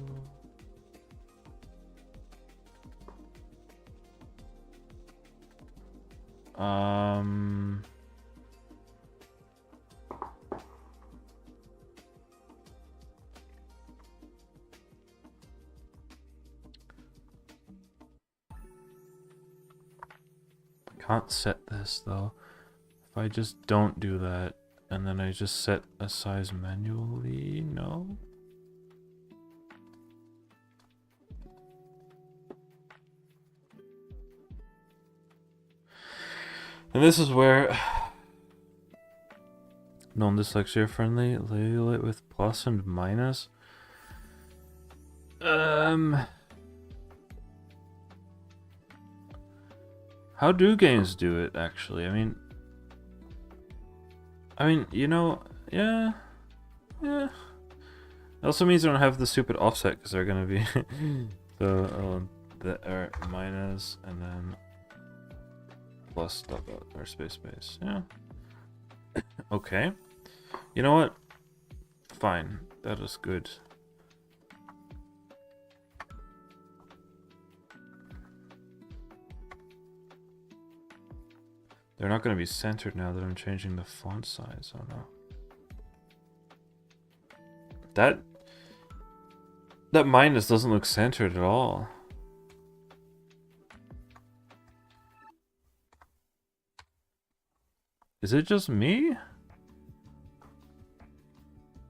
Can't set this though. If I just don't do that and then I just set a size manually, no? And this is where non-dyslexia friendly, label it with plus and minus. How do games do it actually? I mean, you know, yeah. It also means I don't have the stupid offset because they're gonna be the minus and then plus dot dot or space. Yeah. Okay. You know what? Fine. That is good. They're not going to be centered now that I'm changing the font size. Oh no. That minus doesn't look centered at all. Is it just me?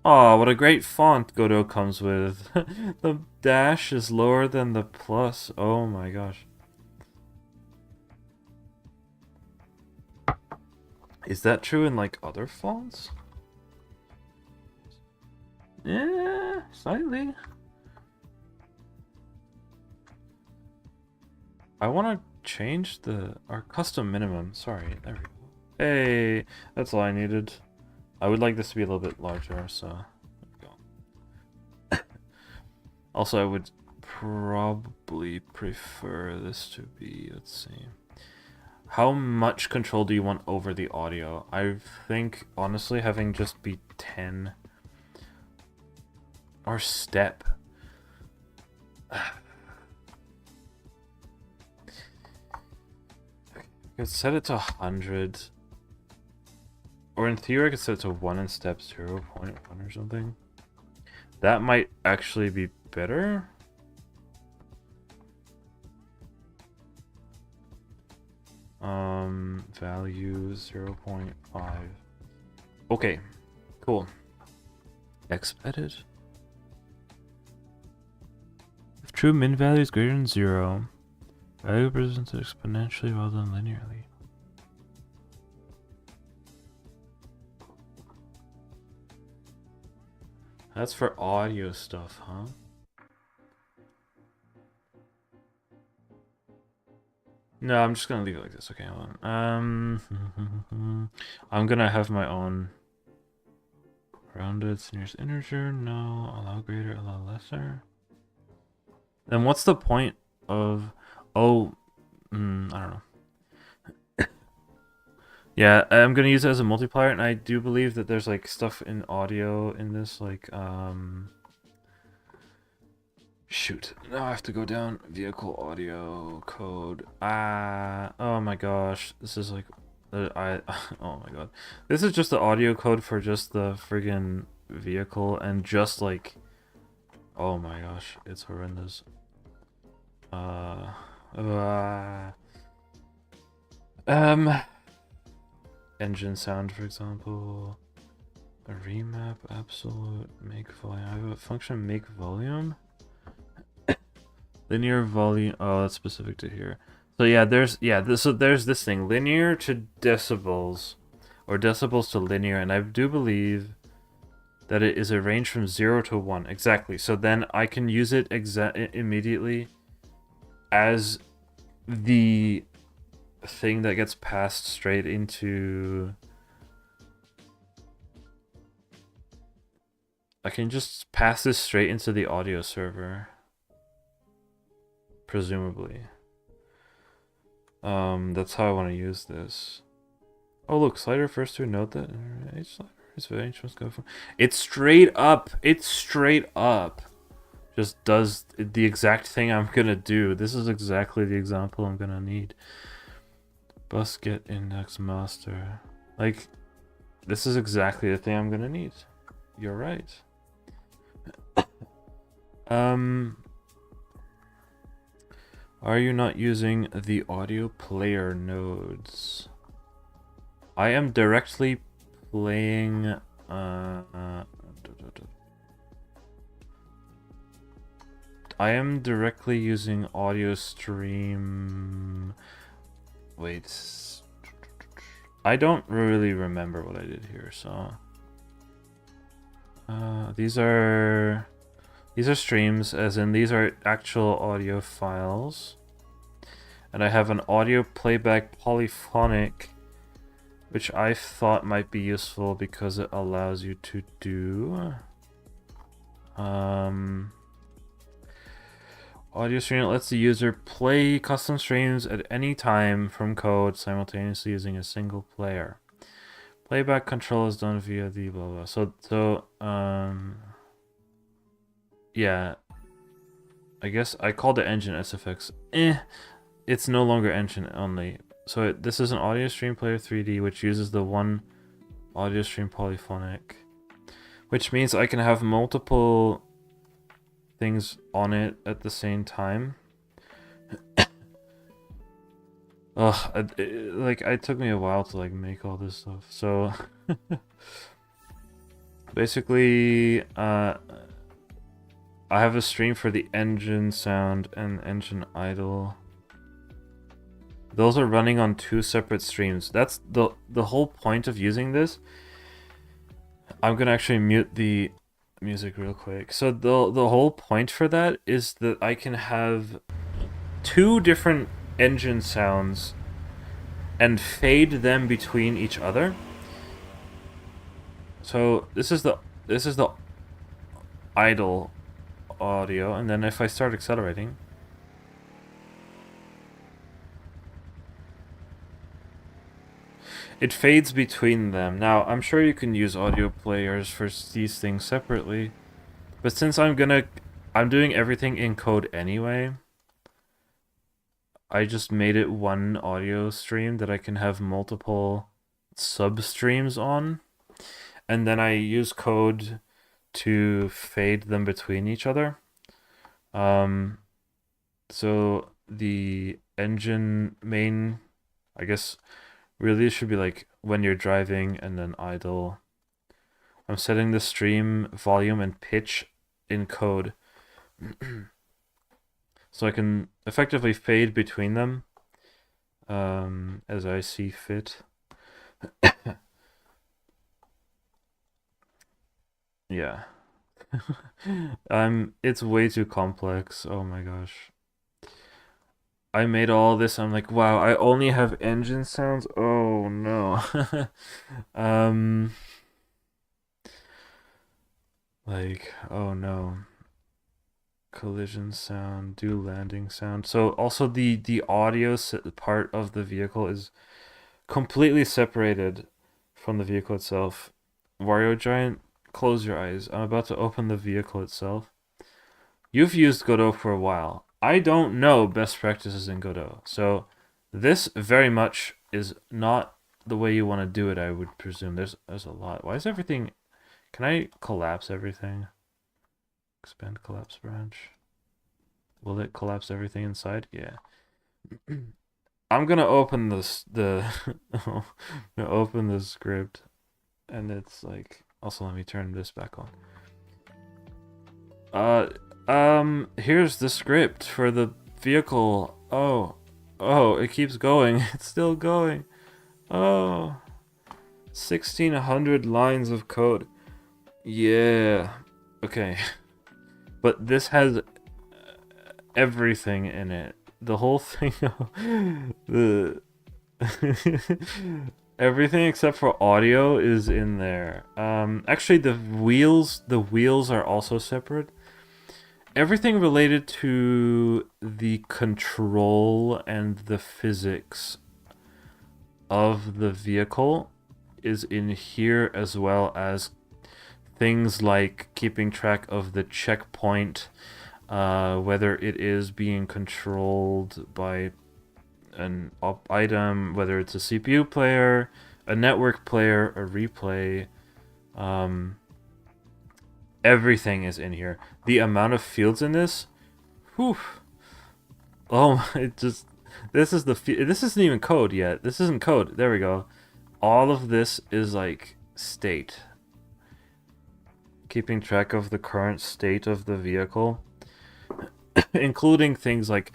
Oh, what a great font Godot comes with. The dash is lower than the plus. Oh my gosh. Is that true in like other fonts? Yeah, slightly. I want to change our custom minimum. Sorry, there we go. Hey, that's all I needed. I would like this to be a little bit larger, so there we go. Also, I would probably prefer this to be, let's see. how much control do you want over the audio? I think, honestly, having just be 10 or step. I could set it to 100. Or in theory, I could set it to 1 and step 0.1 or something. That might actually be better. Value 0.5. Okay, cool. Expedited. If true min value is greater than 0, value presented exponentially rather than linearly. That's for audio stuff, huh? No, I'm just gonna leave it like this. Okay, hold on. I'm gonna have my own rounded nearest integer. No, allow greater, allow lesser. Then what's the point of? Oh, I don't know. Yeah, I'm gonna use it as a multiplier, and I do believe that there's like stuff in audio in this, like shoot. Now I have to go down vehicle audio code. Oh my gosh, this is like, oh my god, this is just the audio code for just the friggin' vehicle, and just like, oh my gosh, it's horrendous. Engine sound, for example. A remap, absolute, make volume. I have a function make volume. Linear volume. Oh, that's specific to here. So yeah, there's this thing, linear to decibels, or decibels to linear, and I do believe that it is a range from 0 to 1. Exactly. So then I can use it immediately as the thing that gets passed straight into. I can just pass this straight into the audio server. Presumably. That's how I want to use this. Oh look, slider first to note that each slider is range must go from. It's straight up. It's straight up. Just does the exact thing I'm gonna do. This is exactly the example I'm gonna need. Bus get index master. Like, this is exactly the thing I'm gonna need. You're right. Are you not using the audio player nodes? I am directly playing I am directly using audio stream. Wait. I don't really remember what I did here, so these are streams, as in these are actual audio files. And I have an audio playback polyphonic, which I thought might be useful because it allows you to do audio stream lets the user play custom streams at any time from code simultaneously using a single player. Playback control is done via the blah blah. So yeah, I guess I called the engine SFX. It's no longer engine only. So this is an audio stream player 3D, which uses the one audio stream polyphonic, which means I can have multiple things on it at the same time. Ugh, it took me a while to like make all this stuff. So basically, I have a stream for the engine sound and engine idle. Those are running on 2 separate streams. That's the whole point of using this. I'm gonna actually mute the music real quick. So the whole point for that is that I can have 2 different engine sounds and fade them between each other. So this is the idle audio, and then if I start accelerating, it fades between them. Now, I'm sure you can use audio players for these things separately, but since I'm doing everything in code anyway, I just made it one audio stream that I can have multiple sub-streams on, and then I use code to fade them between each other. So the engine main, I guess, really should be like when you're driving and then idle. I'm setting the stream volume and pitch in code so I can effectively fade between them as I see fit. Yeah. It's way too complex. Oh my gosh. I made all this. I'm like, wow, I only have engine sounds. Oh no. Like, oh no. Collision sound, do landing sound. So also the audio part of the vehicle is completely separated from the vehicle itself. Wario Giant, close your eyes. I'm about to open the vehicle itself. You've used Godot for a while. I don't know best practices in Godot. So this very much is not the way you want to do it, I would presume. There's a lot. Why is everything... Can I collapse everything? Expand collapse branch. Will it collapse everything inside? Yeah. I'm gonna open I'm gonna open the script, and it's like, also let me turn this back on. Here's the script for the vehicle. Oh, it keeps going. It's still going. Oh, 1,600 lines of code. Yeah. Okay. But this has everything in it. The whole thing. the everything except for audio is in there. Actually, the wheels are also separate. Everything related to the control and the physics of the vehicle is in here, as well as things like keeping track of the checkpoint, whether it is being controlled by an item, whether it's a CPU player, a network player, a replay. Everything is in here. The amount of fields in this, whew. Oh, it just... This isn't even code yet. This isn't code. There we go. All of this is like state. Keeping track of the current state of the vehicle. Including things like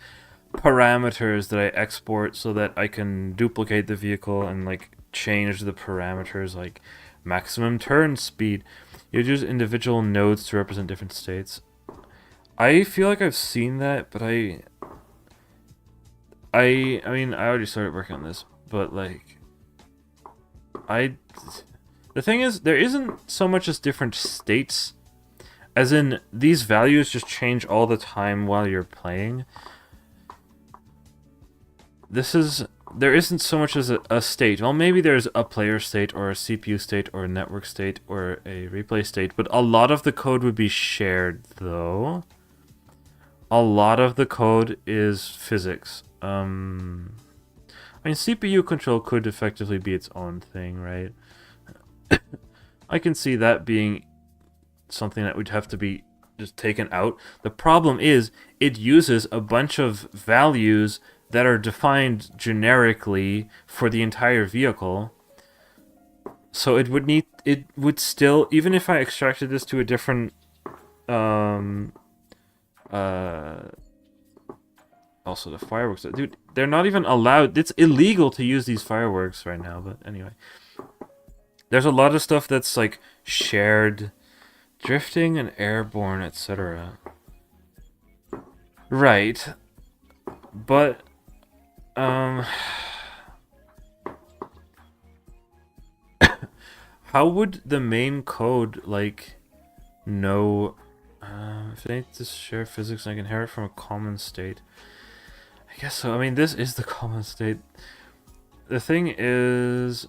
parameters that I export so that I can duplicate the vehicle and like change the parameters, like maximum turn speed. You use individual nodes to represent different states. I feel like I've seen that, but I mean, I already started working on this, but like, the thing is, there isn't so much as different states, as in these values just change all the time while you're playing. There isn't so much as a state. Well, maybe there's a player state or a CPU state or a network state or a replay state, but a lot of the code would be shared, though. A lot of the code is physics. I mean, CPU control could effectively be its own thing, right? I can see that being something that would have to be just taken out. The problem is, it uses a bunch of values that are defined generically for the entire vehicle. So it would still, even if I extracted this to a different also the fireworks, dude, they're not even allowed. It's illegal to use these fireworks right now, but anyway. There's a lot of stuff that's like shared, drifting and airborne, etc. Right. But how would the main code like know if it ain't to share physics and I can inherit from a common state? I guess so. I mean, this is the common state. The thing is,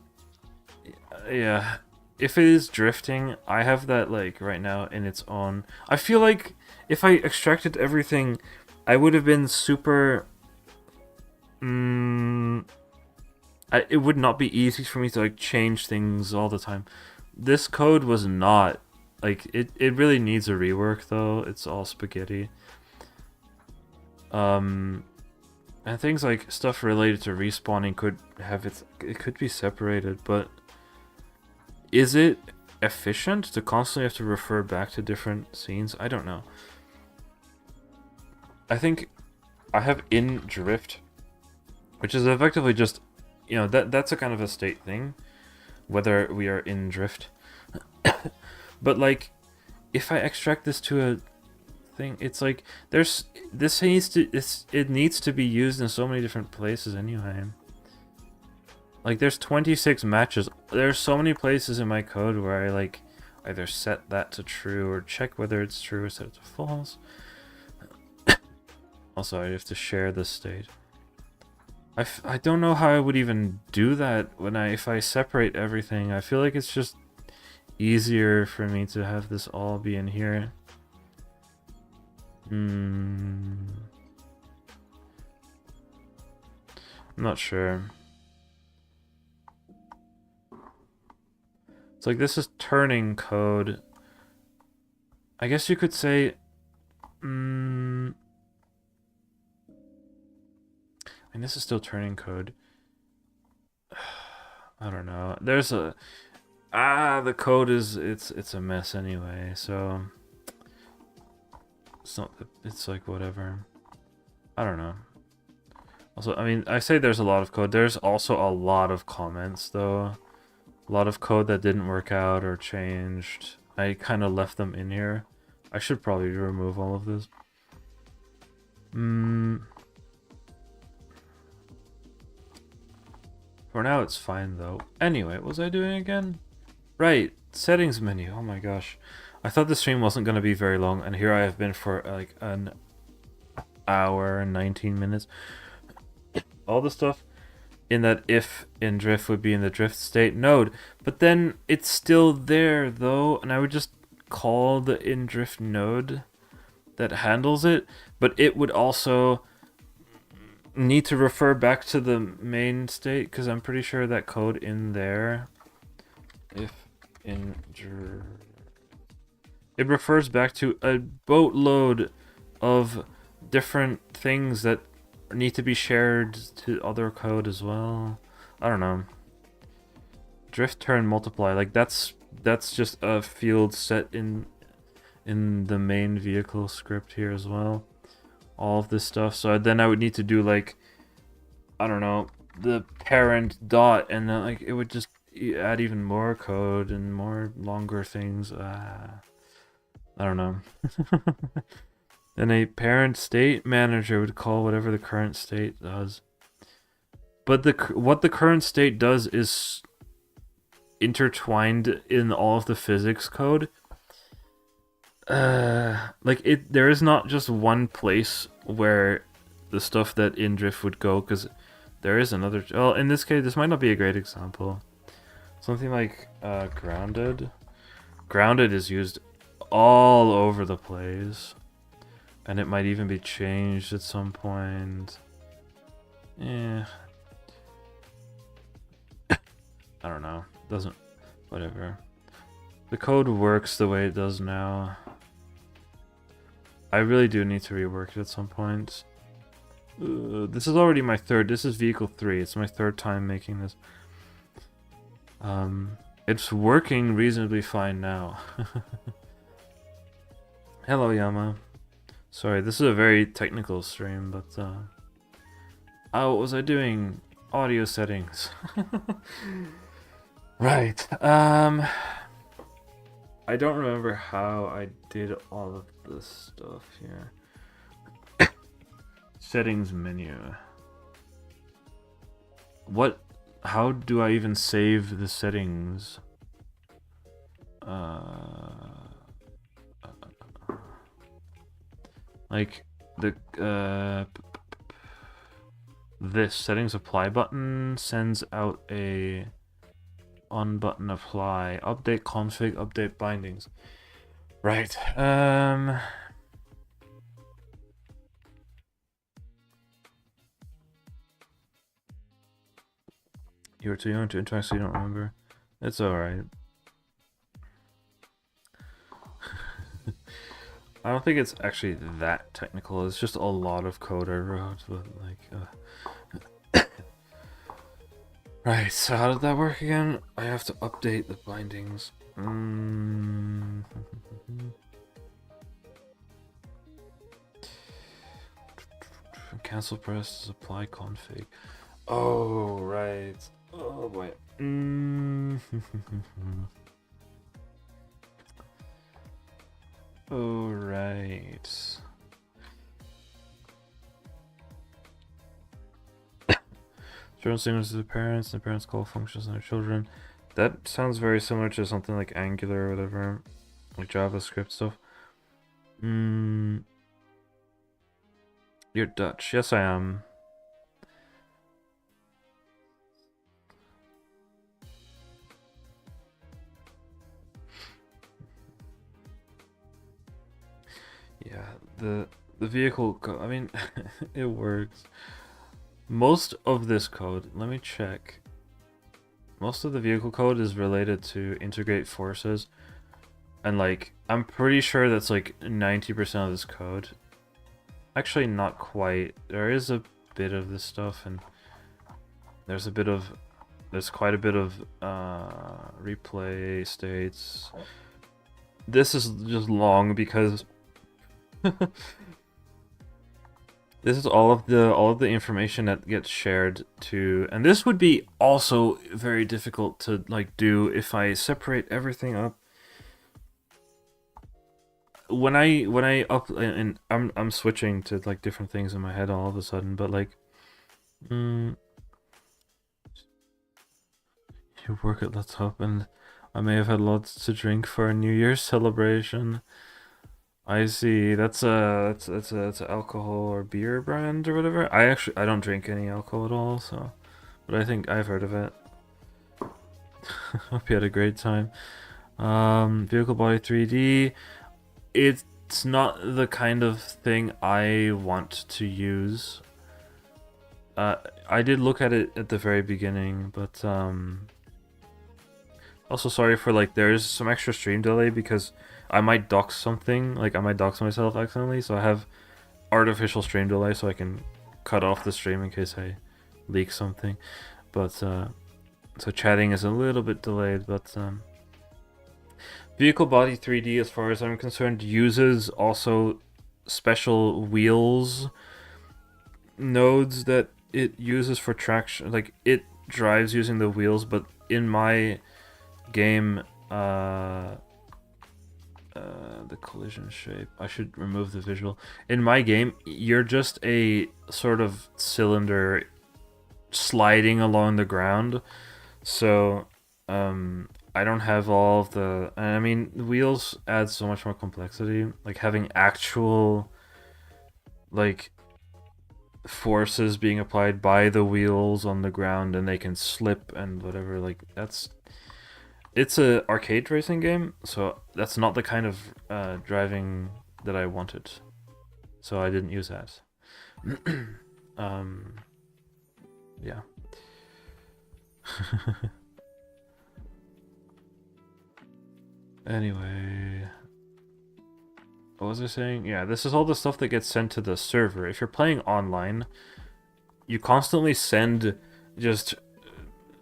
Yeah. If it is drifting, I have that like right now in its own. I feel like if I extracted everything, I would have been super. It would not be easy for me to like change things all the time. This code was not like it really needs a rework though. It's all spaghetti. And things like stuff related to respawning could have it could be separated, but is it efficient to constantly have to refer back to different scenes? I don't know. I think I have in drift, which is effectively just, you know, that's a kind of a state thing, whether we are in drift. But like, if I extract this to a thing, it's like it needs to be used in so many different places anyway. Like there's 26 matches. There's so many places in my code where I like either set that to true or check whether it's true or set it to false. Also, I have to share this state. I don't know how I would even do that if I separate everything. I feel like it's just easier for me to have this all be in here. I'm not sure. It's like this is turning code. I guess you could say. I mean, this is still turning code. I don't know. There's a the code is it's a mess anyway. So it's not. It's like whatever. I don't know. Also, I mean, I say there's a lot of code. There's also a lot of comments though. A lot of code that didn't work out or changed. I kind of left them in here. I should probably remove all of this. For now, it's fine though. Anyway, what was I doing again? Right, settings menu. Oh my gosh. I thought the stream wasn't going to be very long, and here I have been for like an hour and 19 minutes. All the stuff in that if in drift would be in the drift state node, but then it's still there though, and I would just call the in drift node that handles it, but it would also need to refer back to the main state because I'm pretty sure that code in there, if in it refers back to a boatload of different things that need to be shared to other code as well. I don't know. Drift, turn, multiply, like that's just a field set in the main vehicle script here as well. All of this stuff. So then I would need to do like, I don't know, the parent dot, and then like it would just add even more code and more longer things. I don't know. Then a parent state manager would call whatever the current state does. But what the current state does is intertwined in all of the physics code. There is not just one place where the stuff that in drift would go, because there is another. Well, in this case, this might not be a great example. Something like grounded. Grounded is used all over the place. And it might even be changed at some point. Yeah. I don't know. Doesn't... Whatever. The code works the way it does now. I really do need to rework it at some point. This is already my third. This is vehicle 3. It's my third time making this. It's working reasonably fine now. Hello, Yama. Sorry, this is a very technical stream, but oh, what was I doing? Audio settings. Right. I don't remember how I did all of this stuff here. Settings menu. How do I even save the settings? Like the this settings apply button sends out a on button apply. Update config, update bindings. Right. You were too young to interact, so you don't remember. It's alright. I don't think it's actually that technical. It's just a lot of code I wrote, but like, Right, so how did that work again? I have to update the bindings. Cancel press, apply config. Oh, right. Oh, boy. Oh, right. Children signals to the parents, and the parents call functions on their children. That sounds very similar to something like Angular or whatever, like JavaScript stuff. You're Dutch. Yes, I am. Yeah, the vehicle code, I mean, it works. Most of this code, let me check. Most of the vehicle code is related to integrate forces. And like, I'm pretty sure that's like 90% of this code. Actually, not quite. There is a bit of this stuff, and there's quite a bit of replay states. This is just long because this is all of the information that gets shared to, and this would be also very difficult to like do if I separate everything up. When I up and I'm switching to like different things in my head all of a sudden, but like, you work at the top, and I may have had lots to drink for a New Year's celebration. I see. That's a alcohol or beer brand or whatever. I don't drink any alcohol at all, so, but I think I've heard of it. Hope you had a great time. Vehicle body 3D. It's not the kind of thing I want to use. I did look at it at the very beginning, but also sorry for like there's some extra stream delay because I might dox something, like I might dox myself accidentally, so I have artificial stream delay so I can cut off the stream in case I leak something. But so chatting is a little bit delayed, but Vehicle Body 3D, as far as I'm concerned, uses also special wheels nodes that it uses for traction. Like, it drives using the wheels, but in my game, the collision shape, I should remove the visual. In my game, you're just a sort of cylinder sliding along the ground, so I don't have all of the, I mean, wheels add so much more complexity, like having actual like forces being applied by the wheels on the ground and they can slip and whatever, like it's a arcade racing game, so that's not the kind of driving that I wanted, so I didn't use that. Yeah. Anyway, what was I saying? Yeah, this is all the stuff that gets sent to the server. If you're playing online, you constantly send just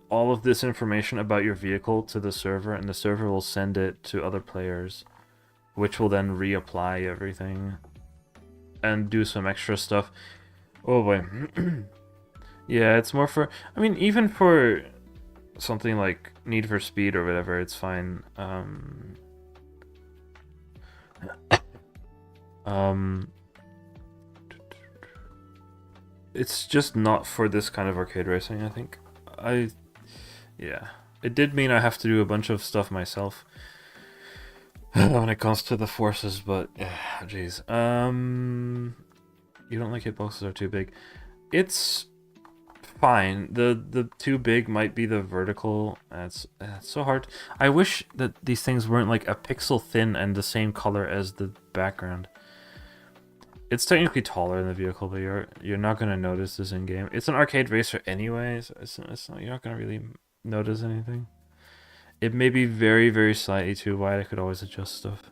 all of this information about your vehicle to the server, and the server will send it to other players, which will then reapply everything and do some extra stuff. Oh boy. Yeah, it's more for, I mean, even for something like Need for Speed or whatever, it's fine. It's just not for this kind of arcade racing, I think. Yeah. It did mean I have to do a bunch of stuff myself when it comes to the forces, but jeez. You don't like hitboxes are too big. It's fine. The too big might be the vertical. It's so hard. I wish that these things weren't like a pixel thin and the same color as the background. It's technically taller in the vehicle, but you're not gonna notice this in game. It's an arcade racer anyway, so it's not, you're not gonna really notice anything. It may be very, very slightly too wide. I could always adjust stuff.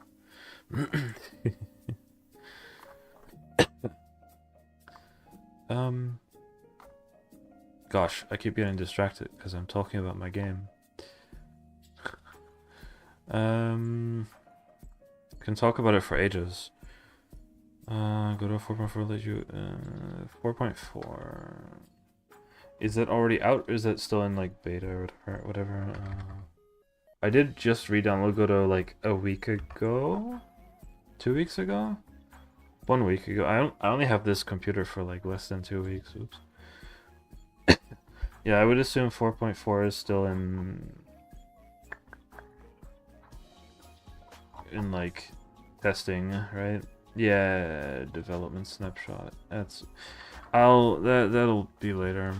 Gosh, I keep getting distracted because I'm talking about my game. Can talk about it for ages. Godot 4.4 let you 4.4. Is it already out or is it still in like beta or whatever? I did just re-download Godot like a week ago, 2 weeks ago, 1 week ago. I only have this computer for like less than 2 weeks. Oops. Yeah, I would assume 4.4 is still in like testing, right? Yeah, development snapshot. That'll be later.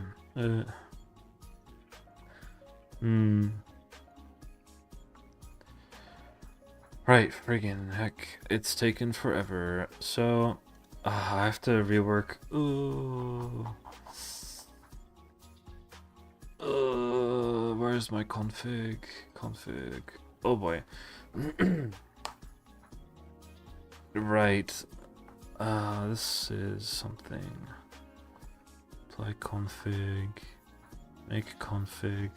Right, friggin' heck, it's taken forever. So, I have to rework. Ooh. Where's my config? Config. Oh boy. Right. This is something. Apply config. Make config.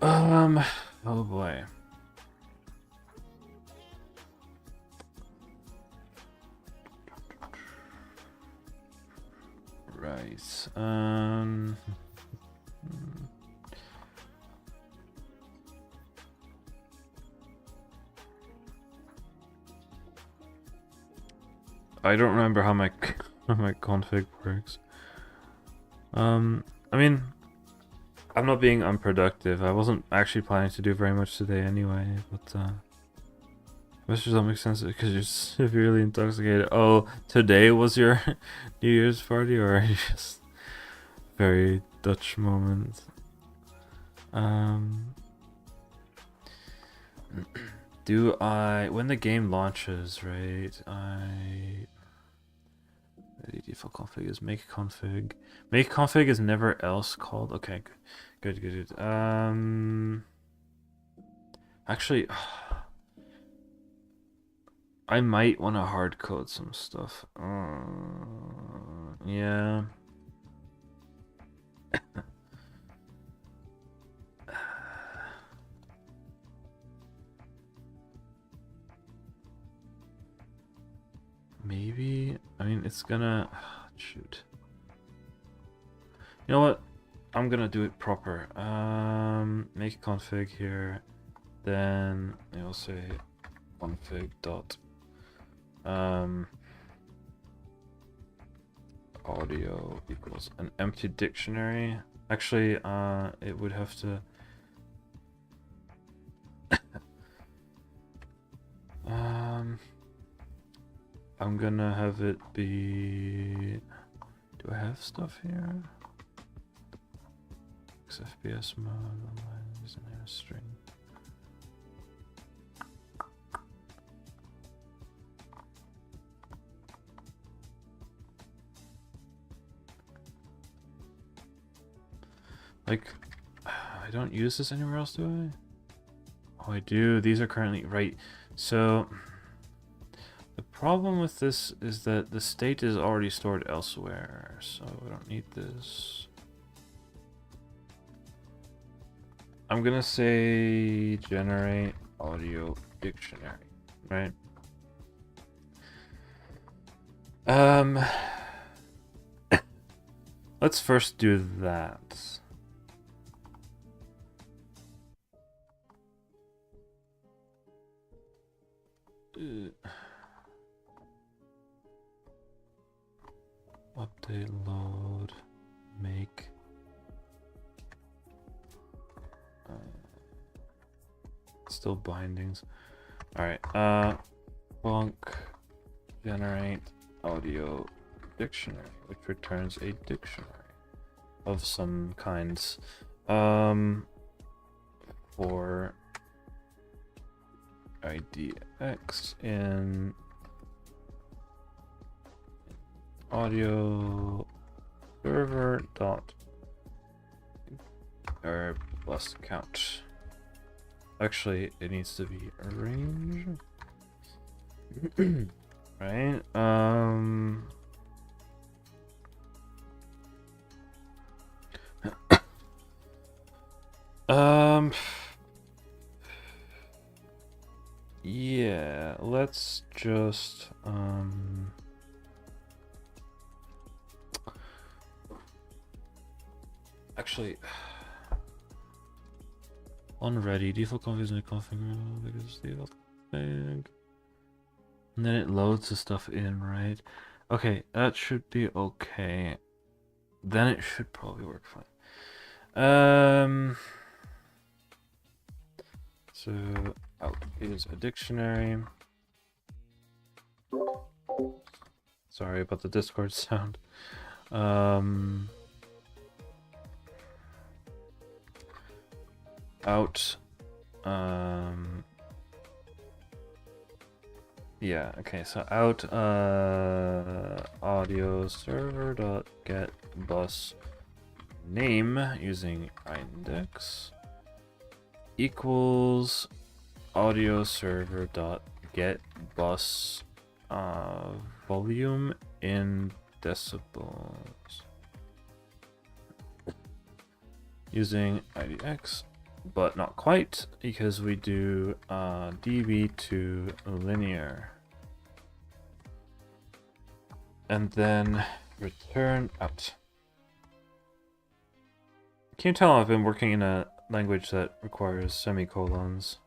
Oh boy. Right. I don't remember how my config works. I mean, I'm not being unproductive. I wasn't actually planning to do very much today anyway, but which does not make sense because you're severely intoxicated. Oh, today was your New Year's party, or just very Dutch moment? Do I, when the game launches, right? The default config is make config. Make config is never else called. Okay, good. Actually, I might want to hard code some stuff. Yeah. Maybe. I mean, it's gonna. Shoot. You know what? I'm gonna do it proper. Make config here. Then I'll say config dot audio equals an empty dictionary. Actually, it would have to I'm gonna have it be, do I have stuff here? FPS mode online is an air string. Like, I don't use this anywhere else, do I? Oh, I do. These are currently right. So the problem with this is that the state is already stored elsewhere, so I don't need this. I'm gonna say generate audio dictionary, right? Let's first do that. Update, load, make. Still bindings. All right. Bonk, generate audio dictionary, which returns a dictionary of some kinds. For IDX in audio server dot or plus count. Actually, it needs to be a range. Right? Yeah, let's just actually on ready default config is in the config because default thing. And then it loads the stuff in, right? Okay, that should be okay. Then it should probably work fine. So out is a dictionary. Sorry about the Discord sound. Out. Yeah, okay, so out audio server dot get bus name using index equals audio server dot get bus volume in decibels using IDX, but not quite because we do dB to linear and then return out. Can you tell I've been working in a language that requires semicolons?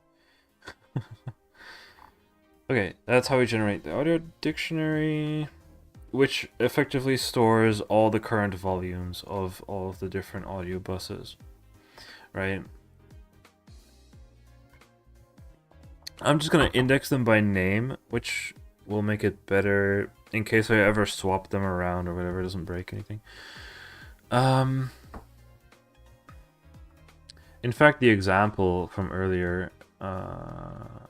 Okay, that's how we generate the audio dictionary, which effectively stores all the current volumes of all of the different audio buses, right? I'm just gonna index them by name, which will make it better in case I ever swap them around or whatever, it doesn't break anything. In fact, the example from earlier, well,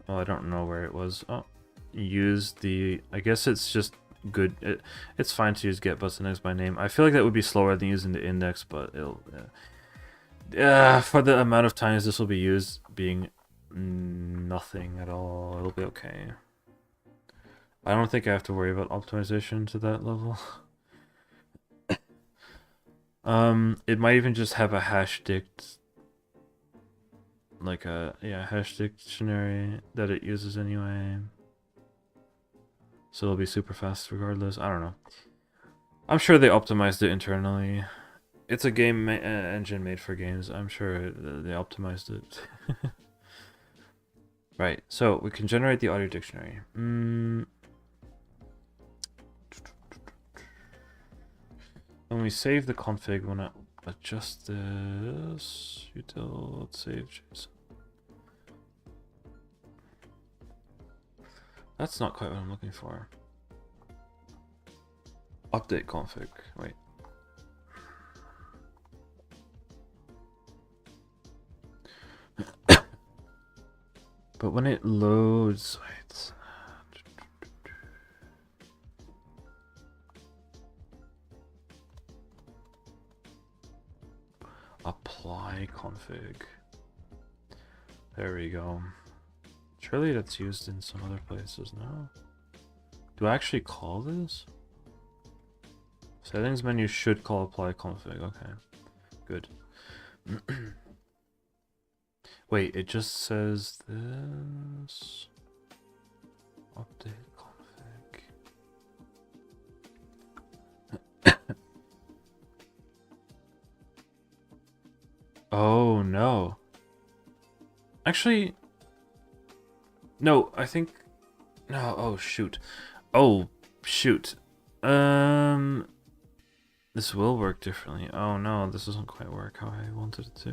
I don't know where it was. Oh, use the, I guess it's just good. It's fine to use get bus index by name. I feel like that would be slower than using the index, but it'll, for the amount of times this will be used, being nothing at all, it'll be okay. I don't think I have to worry about optimization to that level. It might even just have a hash dict, like a hash dictionary that it uses anyway. So it'll be super fast regardless. I don't know. I'm sure they optimized it internally. It's a game engine made for games. I'm sure they optimized it. Right. So we can generate the audio dictionary. When we save the config, we want to adjust this. Util save JSON. That's not quite what I'm looking for. Update config. Wait. But when it loads, wait. Apply config. There we go. Surely that's used in some other places now. Do I actually call this? Settings menu should call apply config. Okay, good. Wait, it just says this. Update config. Oh no. Actually, no, I think no. Oh shoot. Oh shoot. This will work differently. Oh no, this doesn't quite work how I wanted it to.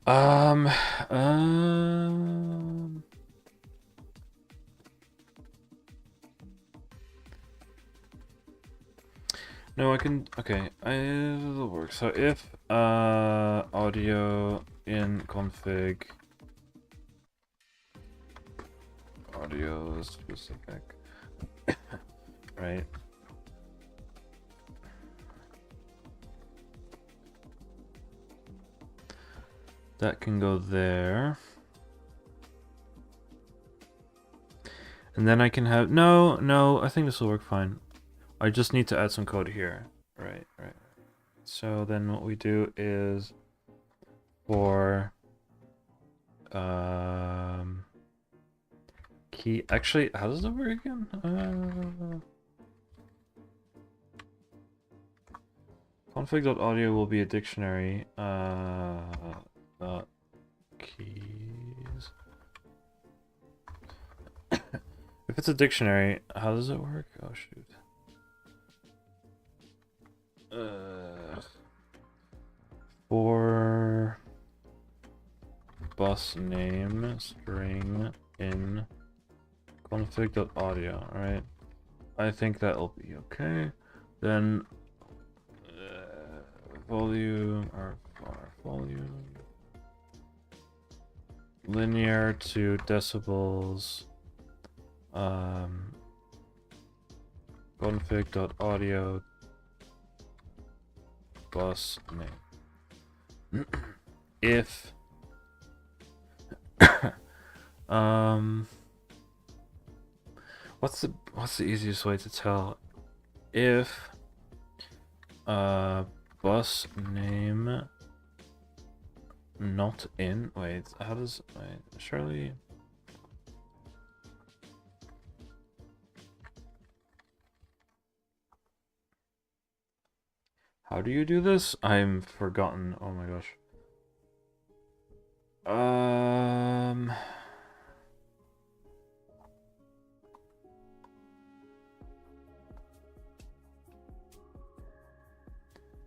Um, um, no, I can, okay, it'll work. So if, audio in config, audio specific, right? That can go there. And then I can have, no, I think this will work fine. I just need to add some code here. Right. So then what we do is for, key, actually, how does it work again? Config.audio will be a dictionary, dot keys. If it's a dictionary, how does it work? Oh shoot. For bus name string in config.audio, right? I think that'll be okay. Then volume or volume linear to decibels, config.audio bus name. If what's the easiest way to tell if bus name not in, wait, how does, wait, surely how do you do this? I'm forgotten. Oh my gosh.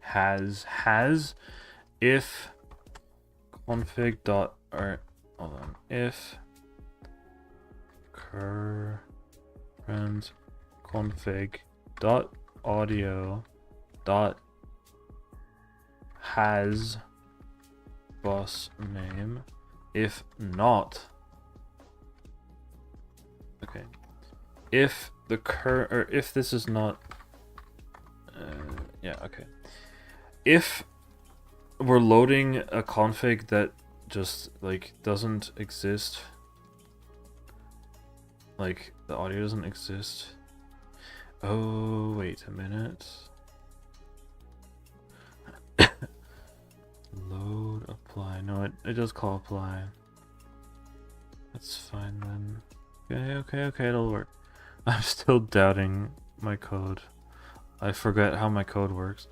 Has if config dot or hold on, if current config dot audio dot has bus name. If not, okay, if the or if this is not, yeah, okay, if we're loading a config that just like doesn't exist, like the audio doesn't exist. Oh, wait a minute. Load apply. No, it does call apply. That's fine then. Okay, it'll work. I'm still doubting my code. I forget how my code works.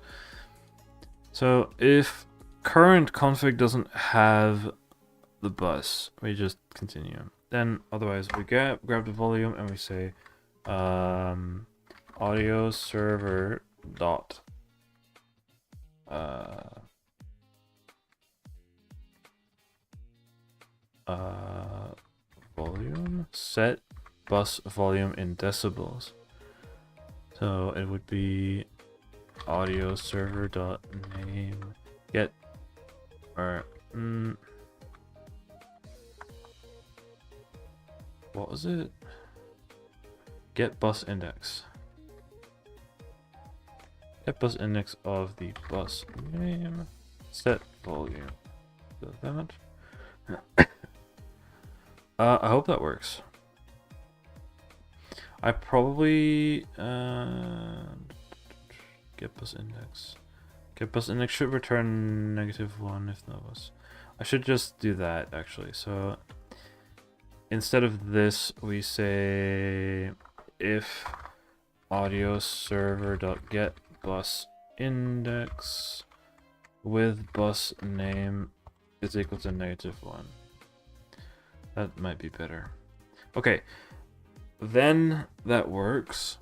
So if current config doesn't have the bus, we just continue. Then otherwise we grab the volume and we say audio server dot volume set bus volume in decibels. So it would be audio server dot name get or what was it? Get bus index. Get bus index of the bus name. Set volume. So that. I hope that works. I probably get bus index. Get bus index should return -1 if no bus. I should just do that actually. So instead of this, we say if audio server dot get bus index with bus name is equal to -1. That might be better. Okay, then that works.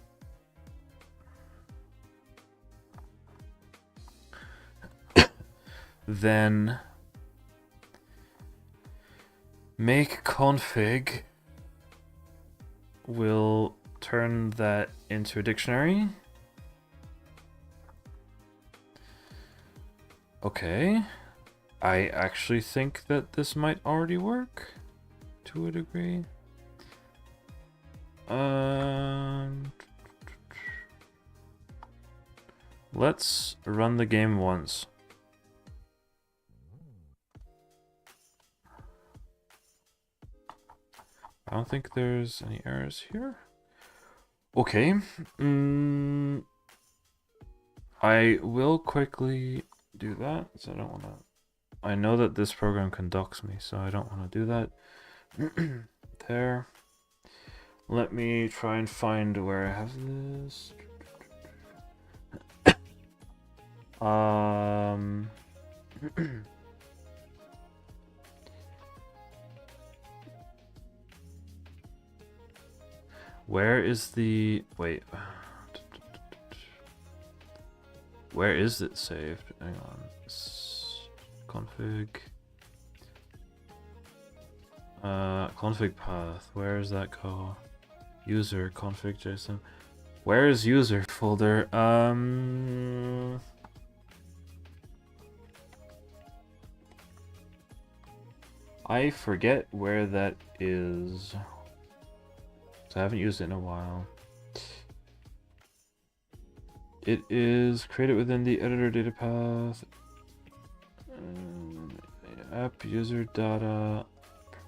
Then make config will turn that into a dictionary. Okay. I actually think that this might already work to a degree. Let's run the game once. I don't think there's any errors here. Okay. I will quickly do that, so I don't want to... I know that this program can dox me, so I don't want to do that. There. Let me try and find where I have this. Where is the... Wait. Where is it saved? Hang on. Config. Config path. Where is that go? User config JSON. Where is user folder? I forget where that is. So I haven't used it in a while. It is created within the editor data path. App user data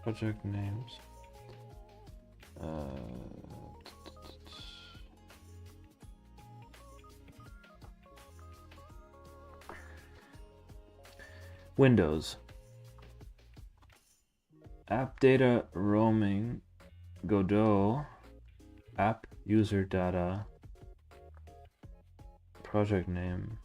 project names. Windows. App data roaming. Godot. App user data. Project name.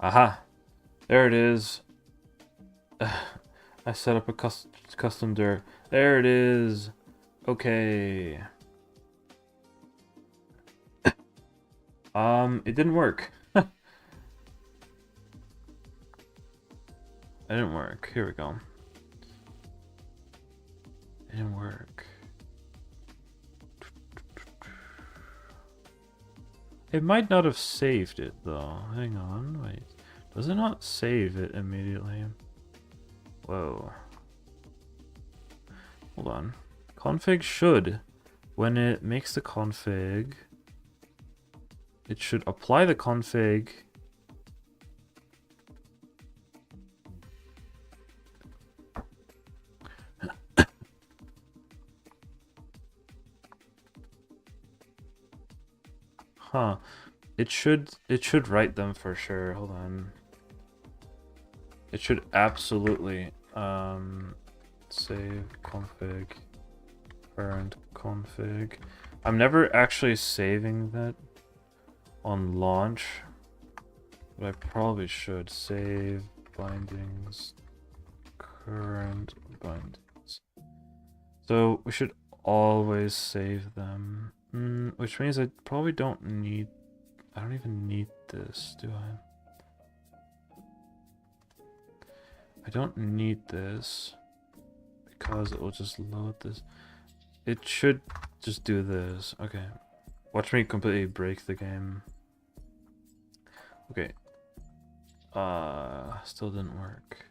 Aha! There it is. I set up a custom dir. There it is. Okay. It didn't work. It didn't work. Here we go. It didn't work. It might not have saved it though. Hang on, wait. Does it not save it immediately? Whoa. Hold on. Config should, when it makes the config, it should apply the config. Huh. It should write them for sure. Hold on. It should absolutely save config current config. I'm never actually saving that on launch, but I probably should save bindings current bindings. So we should always save them. Which means I probably don't need... I don't even need this, do I? I don't need this because it will just load this. It should just do this. Okay. Watch me completely break the game. Okay. Still didn't work.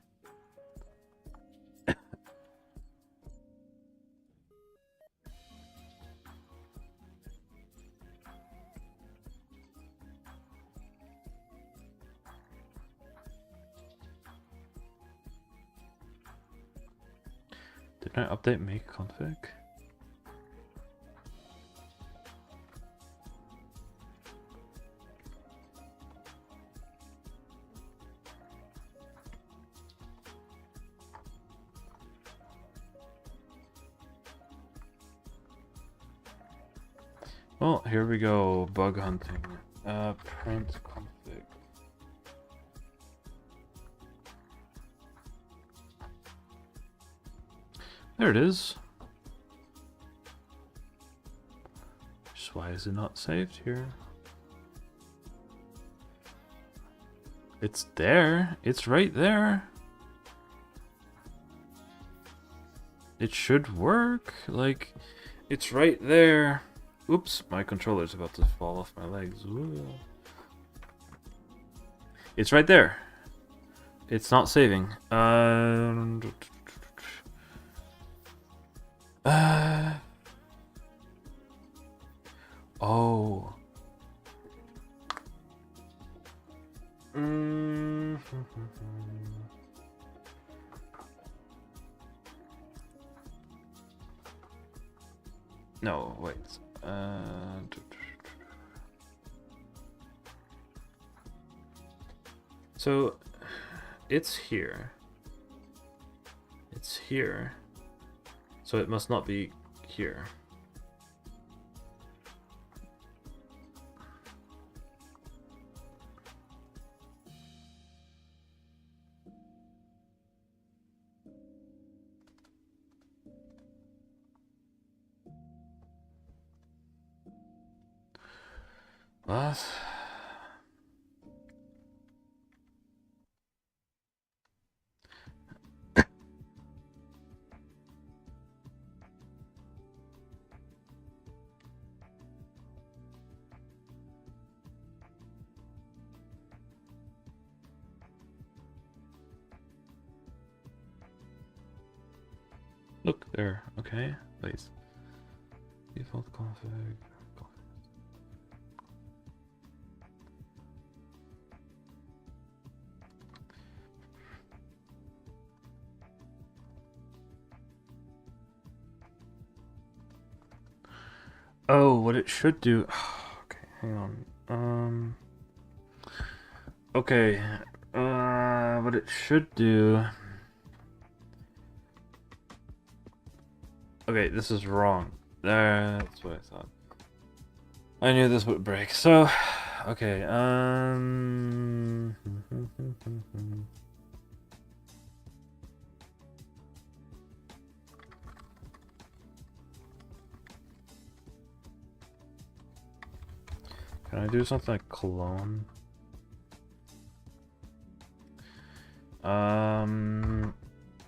Did I update make config? Well, here we go. Bug hunting. Print config. There it is. Just why is it not saved here? It's there. It's right there. It should work. Like, it's right there. Oops, my controller's about to fall off my legs. Ooh. It's right there. It's not saving. Oh. No, wait. So, it's here. It's here. So it must not be here. What? Look there. Okay, please. Default config. Oh, what it should do. Okay, hang on. Okay. What it should do. Okay, this is wrong. That's what I thought. I knew this would break. So, okay. Can I do something like clone?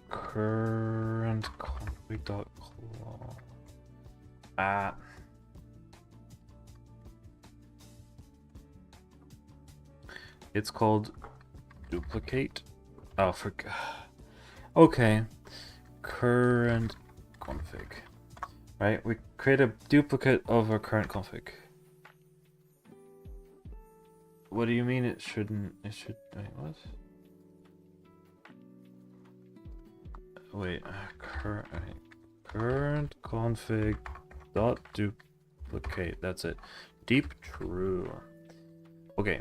Current config.clone. It's called duplicate. Oh, okay. Current config. Right? We create a duplicate of our current config. What do you mean it shouldn't? It should. Wait, what? Wait, current config dot duplicate. That's it. Deep true. Okay.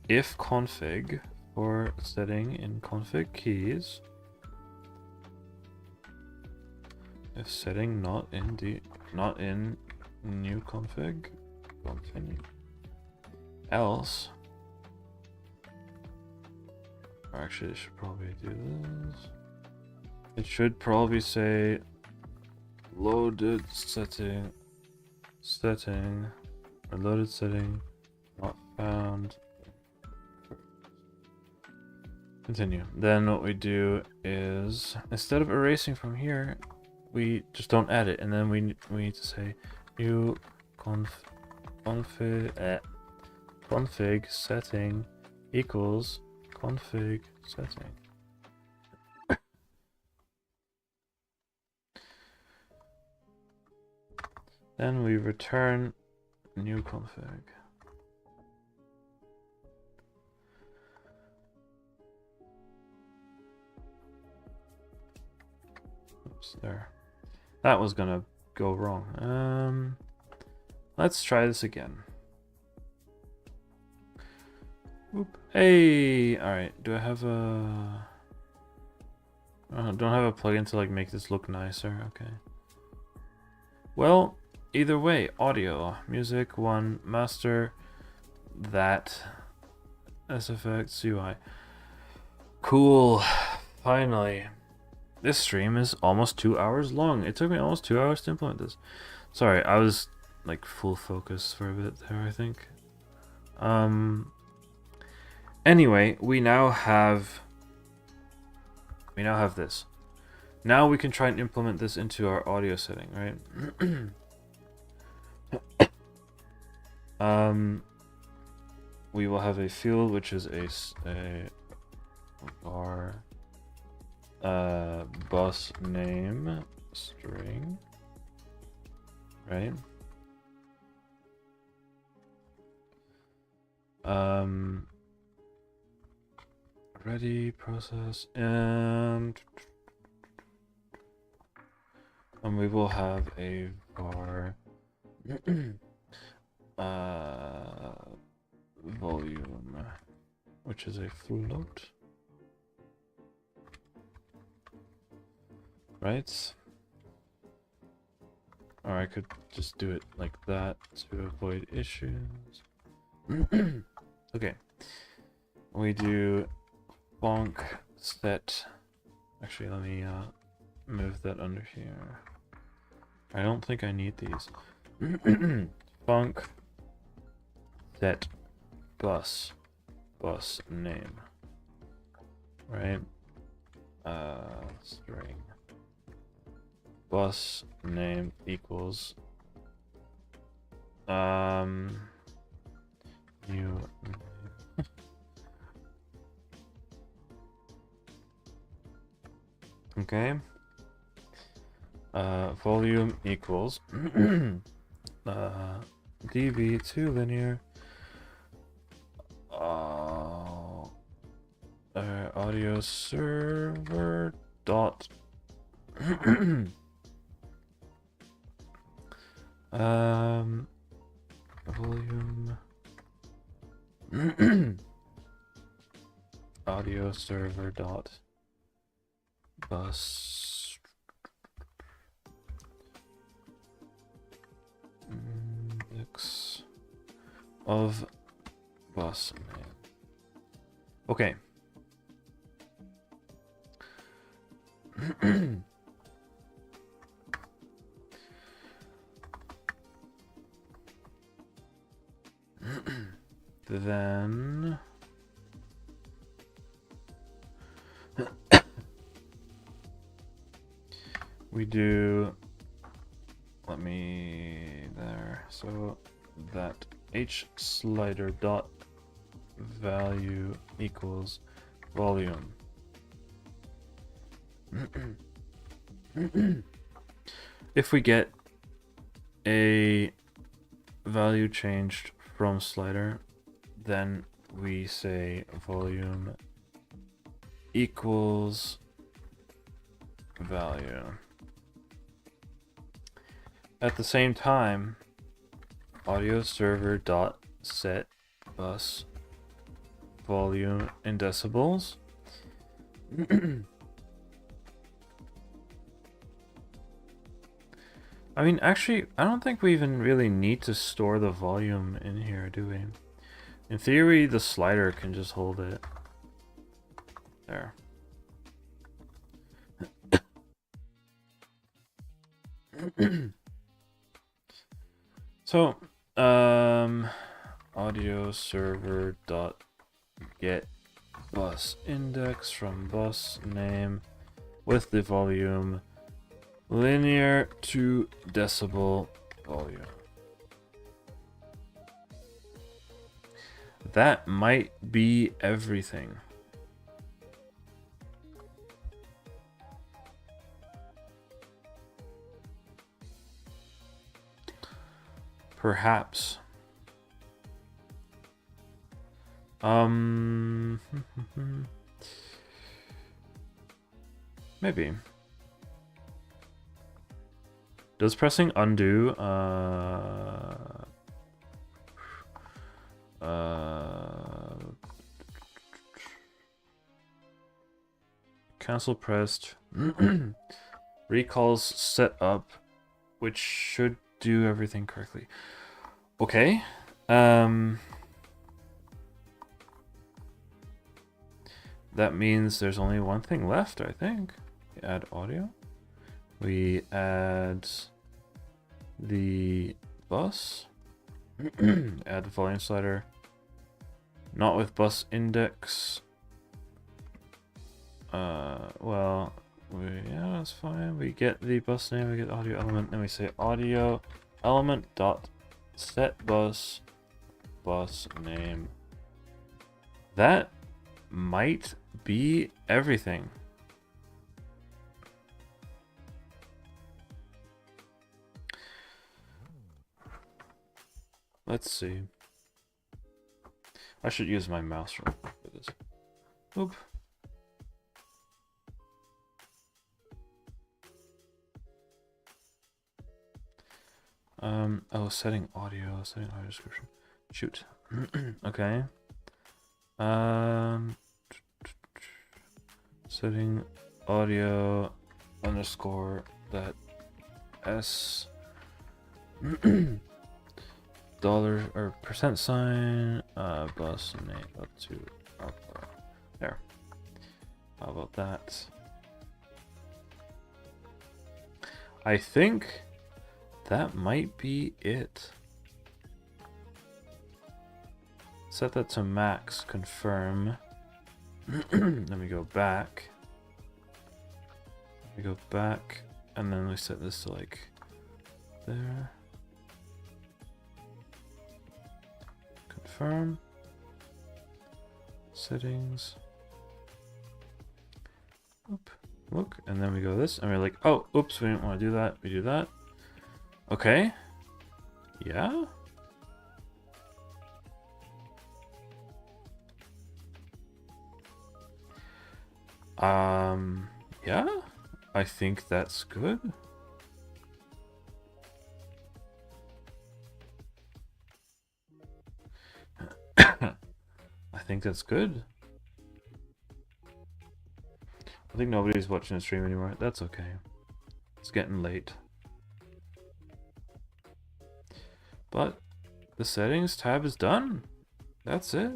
If config for setting in config keys. If setting not in new config, continue. Else, or actually, it should probably do this. It should probably say loaded setting, or loaded setting not found. Continue. Then what we do is, instead of erasing from here, we just don't add it, and then we need to say new config setting equals config setting. Then we return new config. Oops, there. That was gonna go wrong. Let's try this again. Oop. Hey, all right. Do I have a? Don't have a plugin to like make this look nicer. Okay. Well, either way, audio, music, one, master, that SFX UI. Cool. Finally. This stream is almost 2 hours long. It took me almost 2 hours to implement this. Sorry, I was like full focus for a bit there, I think. Anyway, we now have this. Now we can try and implement this into our audio setting, right? We will have a field which is a var bus name string, right? Ready process and we will have a var volume, which is a float, right? Or I could just do it like that to avoid issues. Okay, we do bonk set. Actually, let me move that under here. I don't think I need these. Bonk set bus name, right? String bus name equals new. Okay. Volume equals db to linear audio server dot volume audio server dot bus index of bus name. Okay. Then we do, let me there, so that h slider dot value equals volume. If we get a value changed from slider, then we say volume equals value. At the same time, audio server dot set bus volume in decibels. I mean, actually, I don't think we even really need to store the volume in here, do we? In theory, the slider can just hold it. There. So, audio server dot get bus index from bus name with the volume linear to decibel volume. That might be everything. Perhaps. Maybe. Does pressing undo cancel pressed recalls set up, which should do everything correctly. Okay. that means there's only one thing left, I think. We add audio. We add the bus. Add the volume slider. Not with bus index. Well, yeah, that's fine. We get the bus name, we get audio element, and we say audio element dot set bus name. That might be everything. Let's see. I should use my mouse for this. Oop. Oh, setting audio description. Shoot. Okay. Setting audio underscore that S dollar or percent sign bus name up to there. How about that? I think that might be it. Set that to max, confirm. Then we go back. We go back, and then we set this to like there. Confirm. Settings. Oop. Look, and then we go this, and we're like, oh, oops, we didn't want to do that. We do that. Okay. Yeah. Yeah. I think that's good. I think that's good. I think nobody's watching the stream anymore. That's okay. It's getting late. But the settings tab is done. That's it.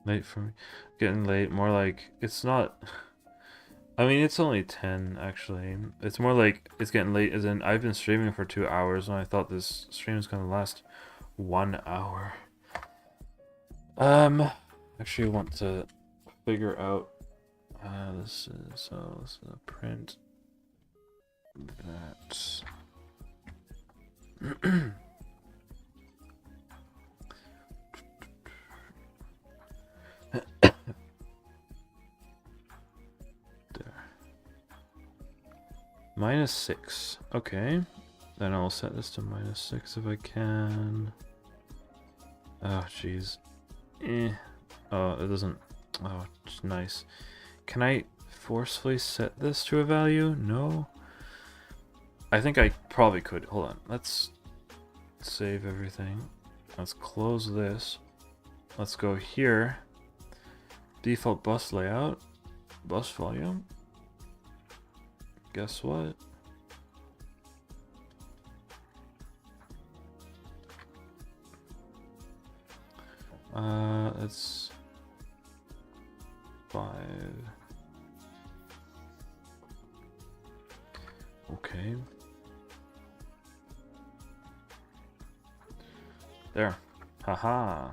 Late for me. Getting late. More like it's not. I mean, it's only 10 actually. It's more like it's getting late as in I've been streaming for 2 hours and I thought this stream was gonna last 1 hour. Actually want to figure out this is a print that -6. Okay. Then I'll set this to -6 if I can. Oh, jeez. Oh, it doesn't. Oh, it's nice. Can I forcefully set this to a value? No. I think I probably could. Hold on. Let's save everything. Let's close this. Let's go here. Default bus layout. Bus volume. Guess what? It's 5. Okay. There. Haha.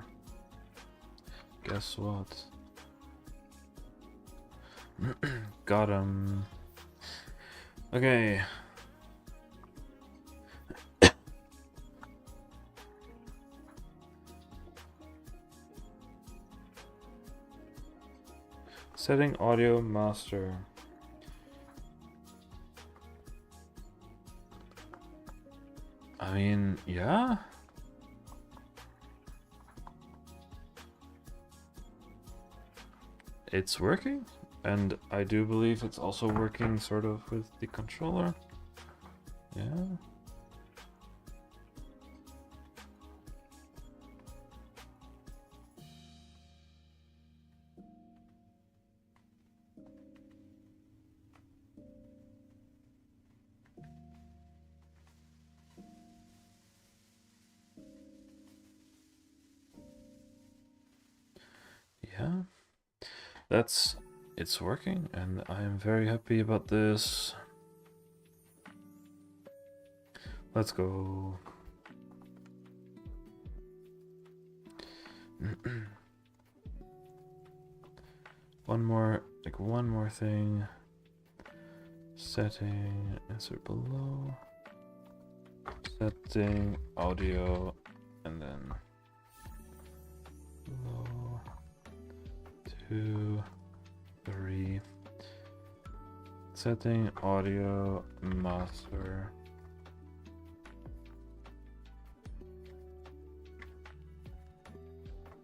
Guess what? Got him. Okay. Setting audio master. I mean, yeah. It's working, and I do believe it's also working sort of with the controller. Yeah. it's working, and I am very happy about this. Let's go. one more thing. Setting, insert below. Setting audio, and then below 2, 3. Setting audio master.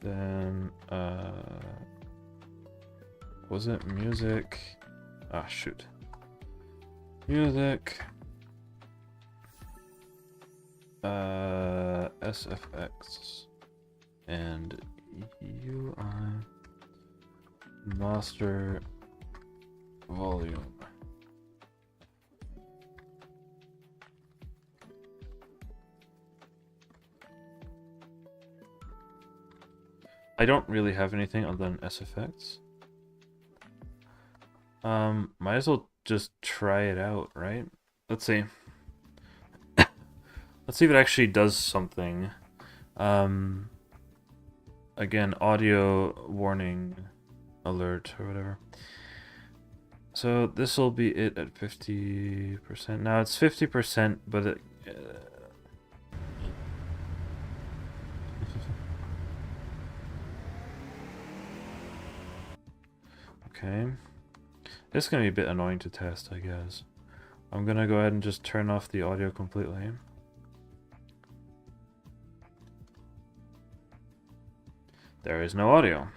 Then was it music? Ah, shoot. Music. SFX and UI master volume. I don't really have anything other than SFX. Might as well just try it out, right? Let's see. Let's see if it actually does something. Again, audio warning alert or whatever. So this will be it at 50%. Now it's 50%, but it... Okay. It's going to be a bit annoying to test, I guess. I'm going to go ahead and just turn off the audio completely. There is no audio,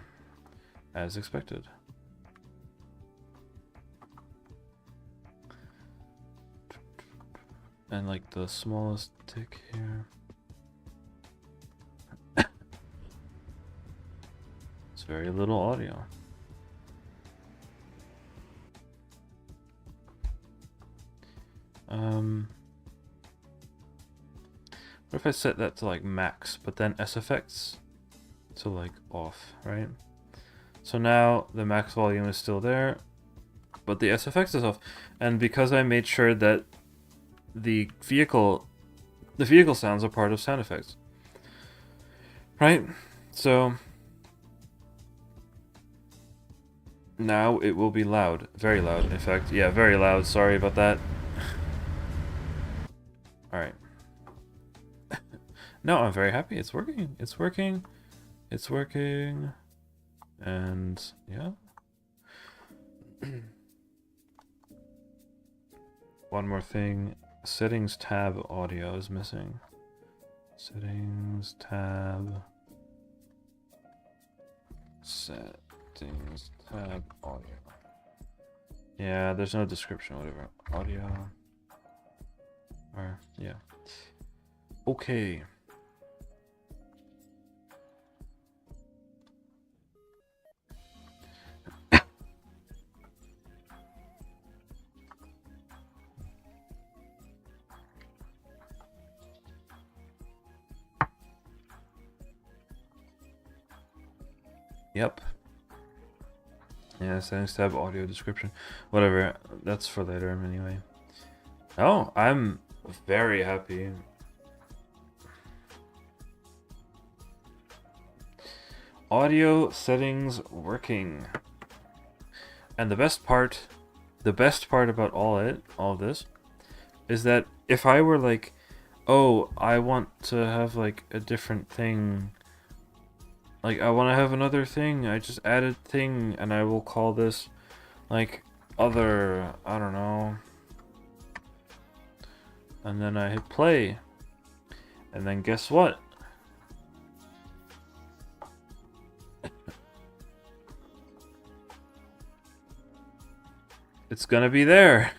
as expected. And like the smallest tick here. It's very little audio. What if I set that to like max, but then SFX to like off, right? So now the max volume is still there, but the SFX is off. And because I made sure that the vehicle sounds are part of sound effects, right? So now it will be loud, very loud. In fact, yeah, very loud. Sorry about that. All right. No, I'm very happy. It's working. It's working. It's working. And yeah. One more thing. Settings tab audio is missing. Settings tab. Settings tab audio. Yeah, there's no description, whatever. Audio. Or, yeah. Okay. Yep. Yeah, settings tab, audio description. Whatever. That's for later anyway. Oh, I'm very happy. Audio settings working. And the best part about all of this is that if I were like, oh, I want to have like a different thing, like I want to have another thing, I just added thing and I will call this like other, I don't know. And then I hit play. And then guess what? It's gonna be there.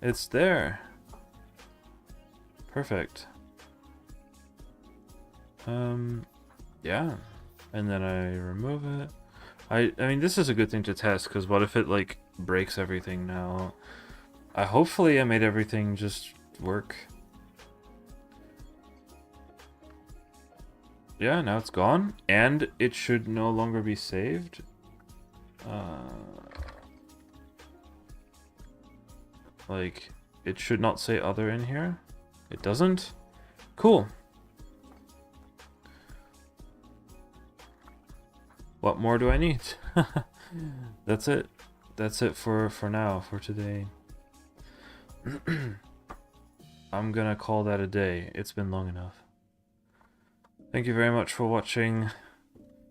It's there. Perfect. Yeah. And then I remove it. I mean, this is a good thing to test, because what if it, like, breaks everything now? Hopefully I made everything just work. Yeah, now it's gone, and it should no longer be saved. Like, it should not say other in here. It doesn't? Cool. What more do I need? That's it. That's it for now, for today. I'm gonna call that a day. It's been long enough. Thank you very much for watching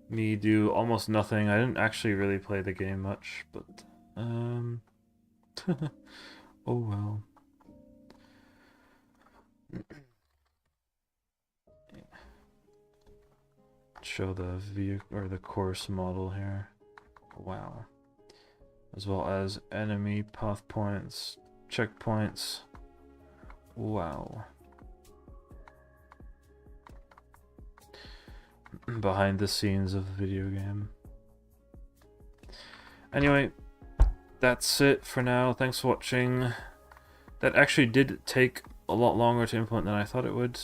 me do almost nothing. I didn't actually really play the game much, but oh well. Show the vehicle or the course model here. Wow. As well as enemy path points, checkpoints. Wow. Behind the scenes of the video game. Anyway, that's it for now. Thanks for watching. That actually did take a lot longer to implement than I thought it would.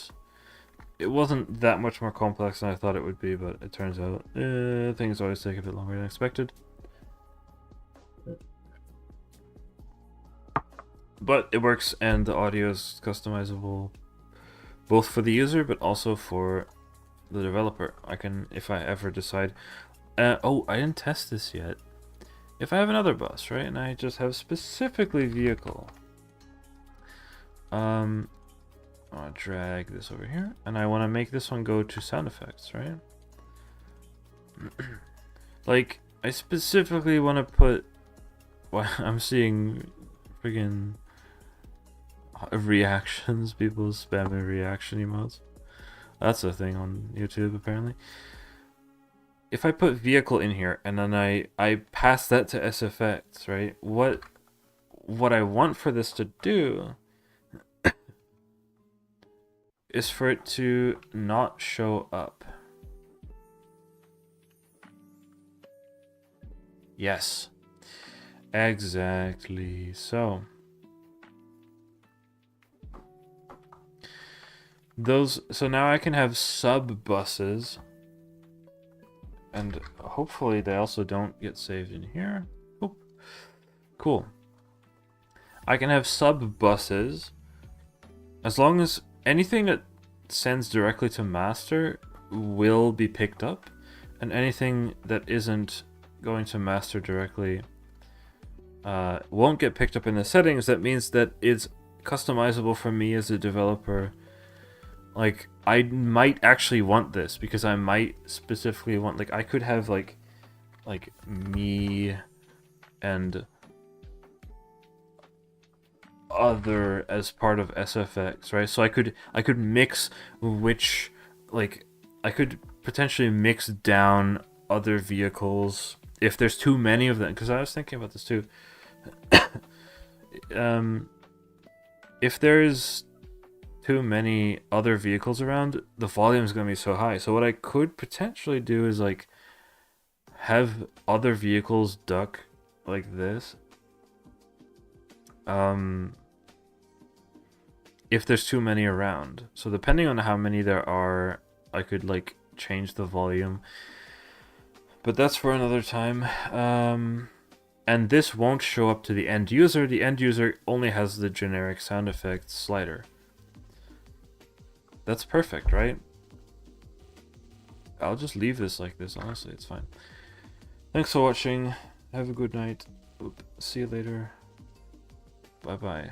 It wasn't that much more complex than I thought it would be, but it turns out things always take a bit longer than expected. But it works, and the audio is customizable both for the user but also for the developer. I can, if I ever decide... oh, I didn't test this yet. If I have another bus, right, and I just have specifically vehicle, I'll drag this over here, and I want to make this one go to sound effects, right? Like, I specifically want to put... Well, I'm seeing friggin' reactions, people spamming reaction emotes. That's a thing on YouTube, apparently. If I put vehicle in here, and then I pass that to SFX, right? What I want for this to do is for it to not show up. Yes. Exactly. So now I can have sub buses, and hopefully they also don't get saved in here. Oop. Cool. I can have sub buses as long as anything that sends directly to master will be picked up, and anything that isn't going to master directly won't get picked up in the settings. That means that it's customizable for me as a developer. Like, I might actually want this, because I might specifically want, like, I could have like me and other as part of SFX, right? So I could mix which, like, I could potentially mix down other vehicles if there's too many of them, because I was thinking about this too. If there's too many other vehicles around, the volume is going to be so high. So what I could potentially do is like have other vehicles duck like this. If there's too many around. So depending on how many there are, I could like change the volume. But that's for another time. And this won't show up to the end user. The end user only has the generic sound effects slider. That's perfect, right? I'll just leave this like this, honestly, it's fine. Thanks for watching. Have a good night. See you later. Bye-bye.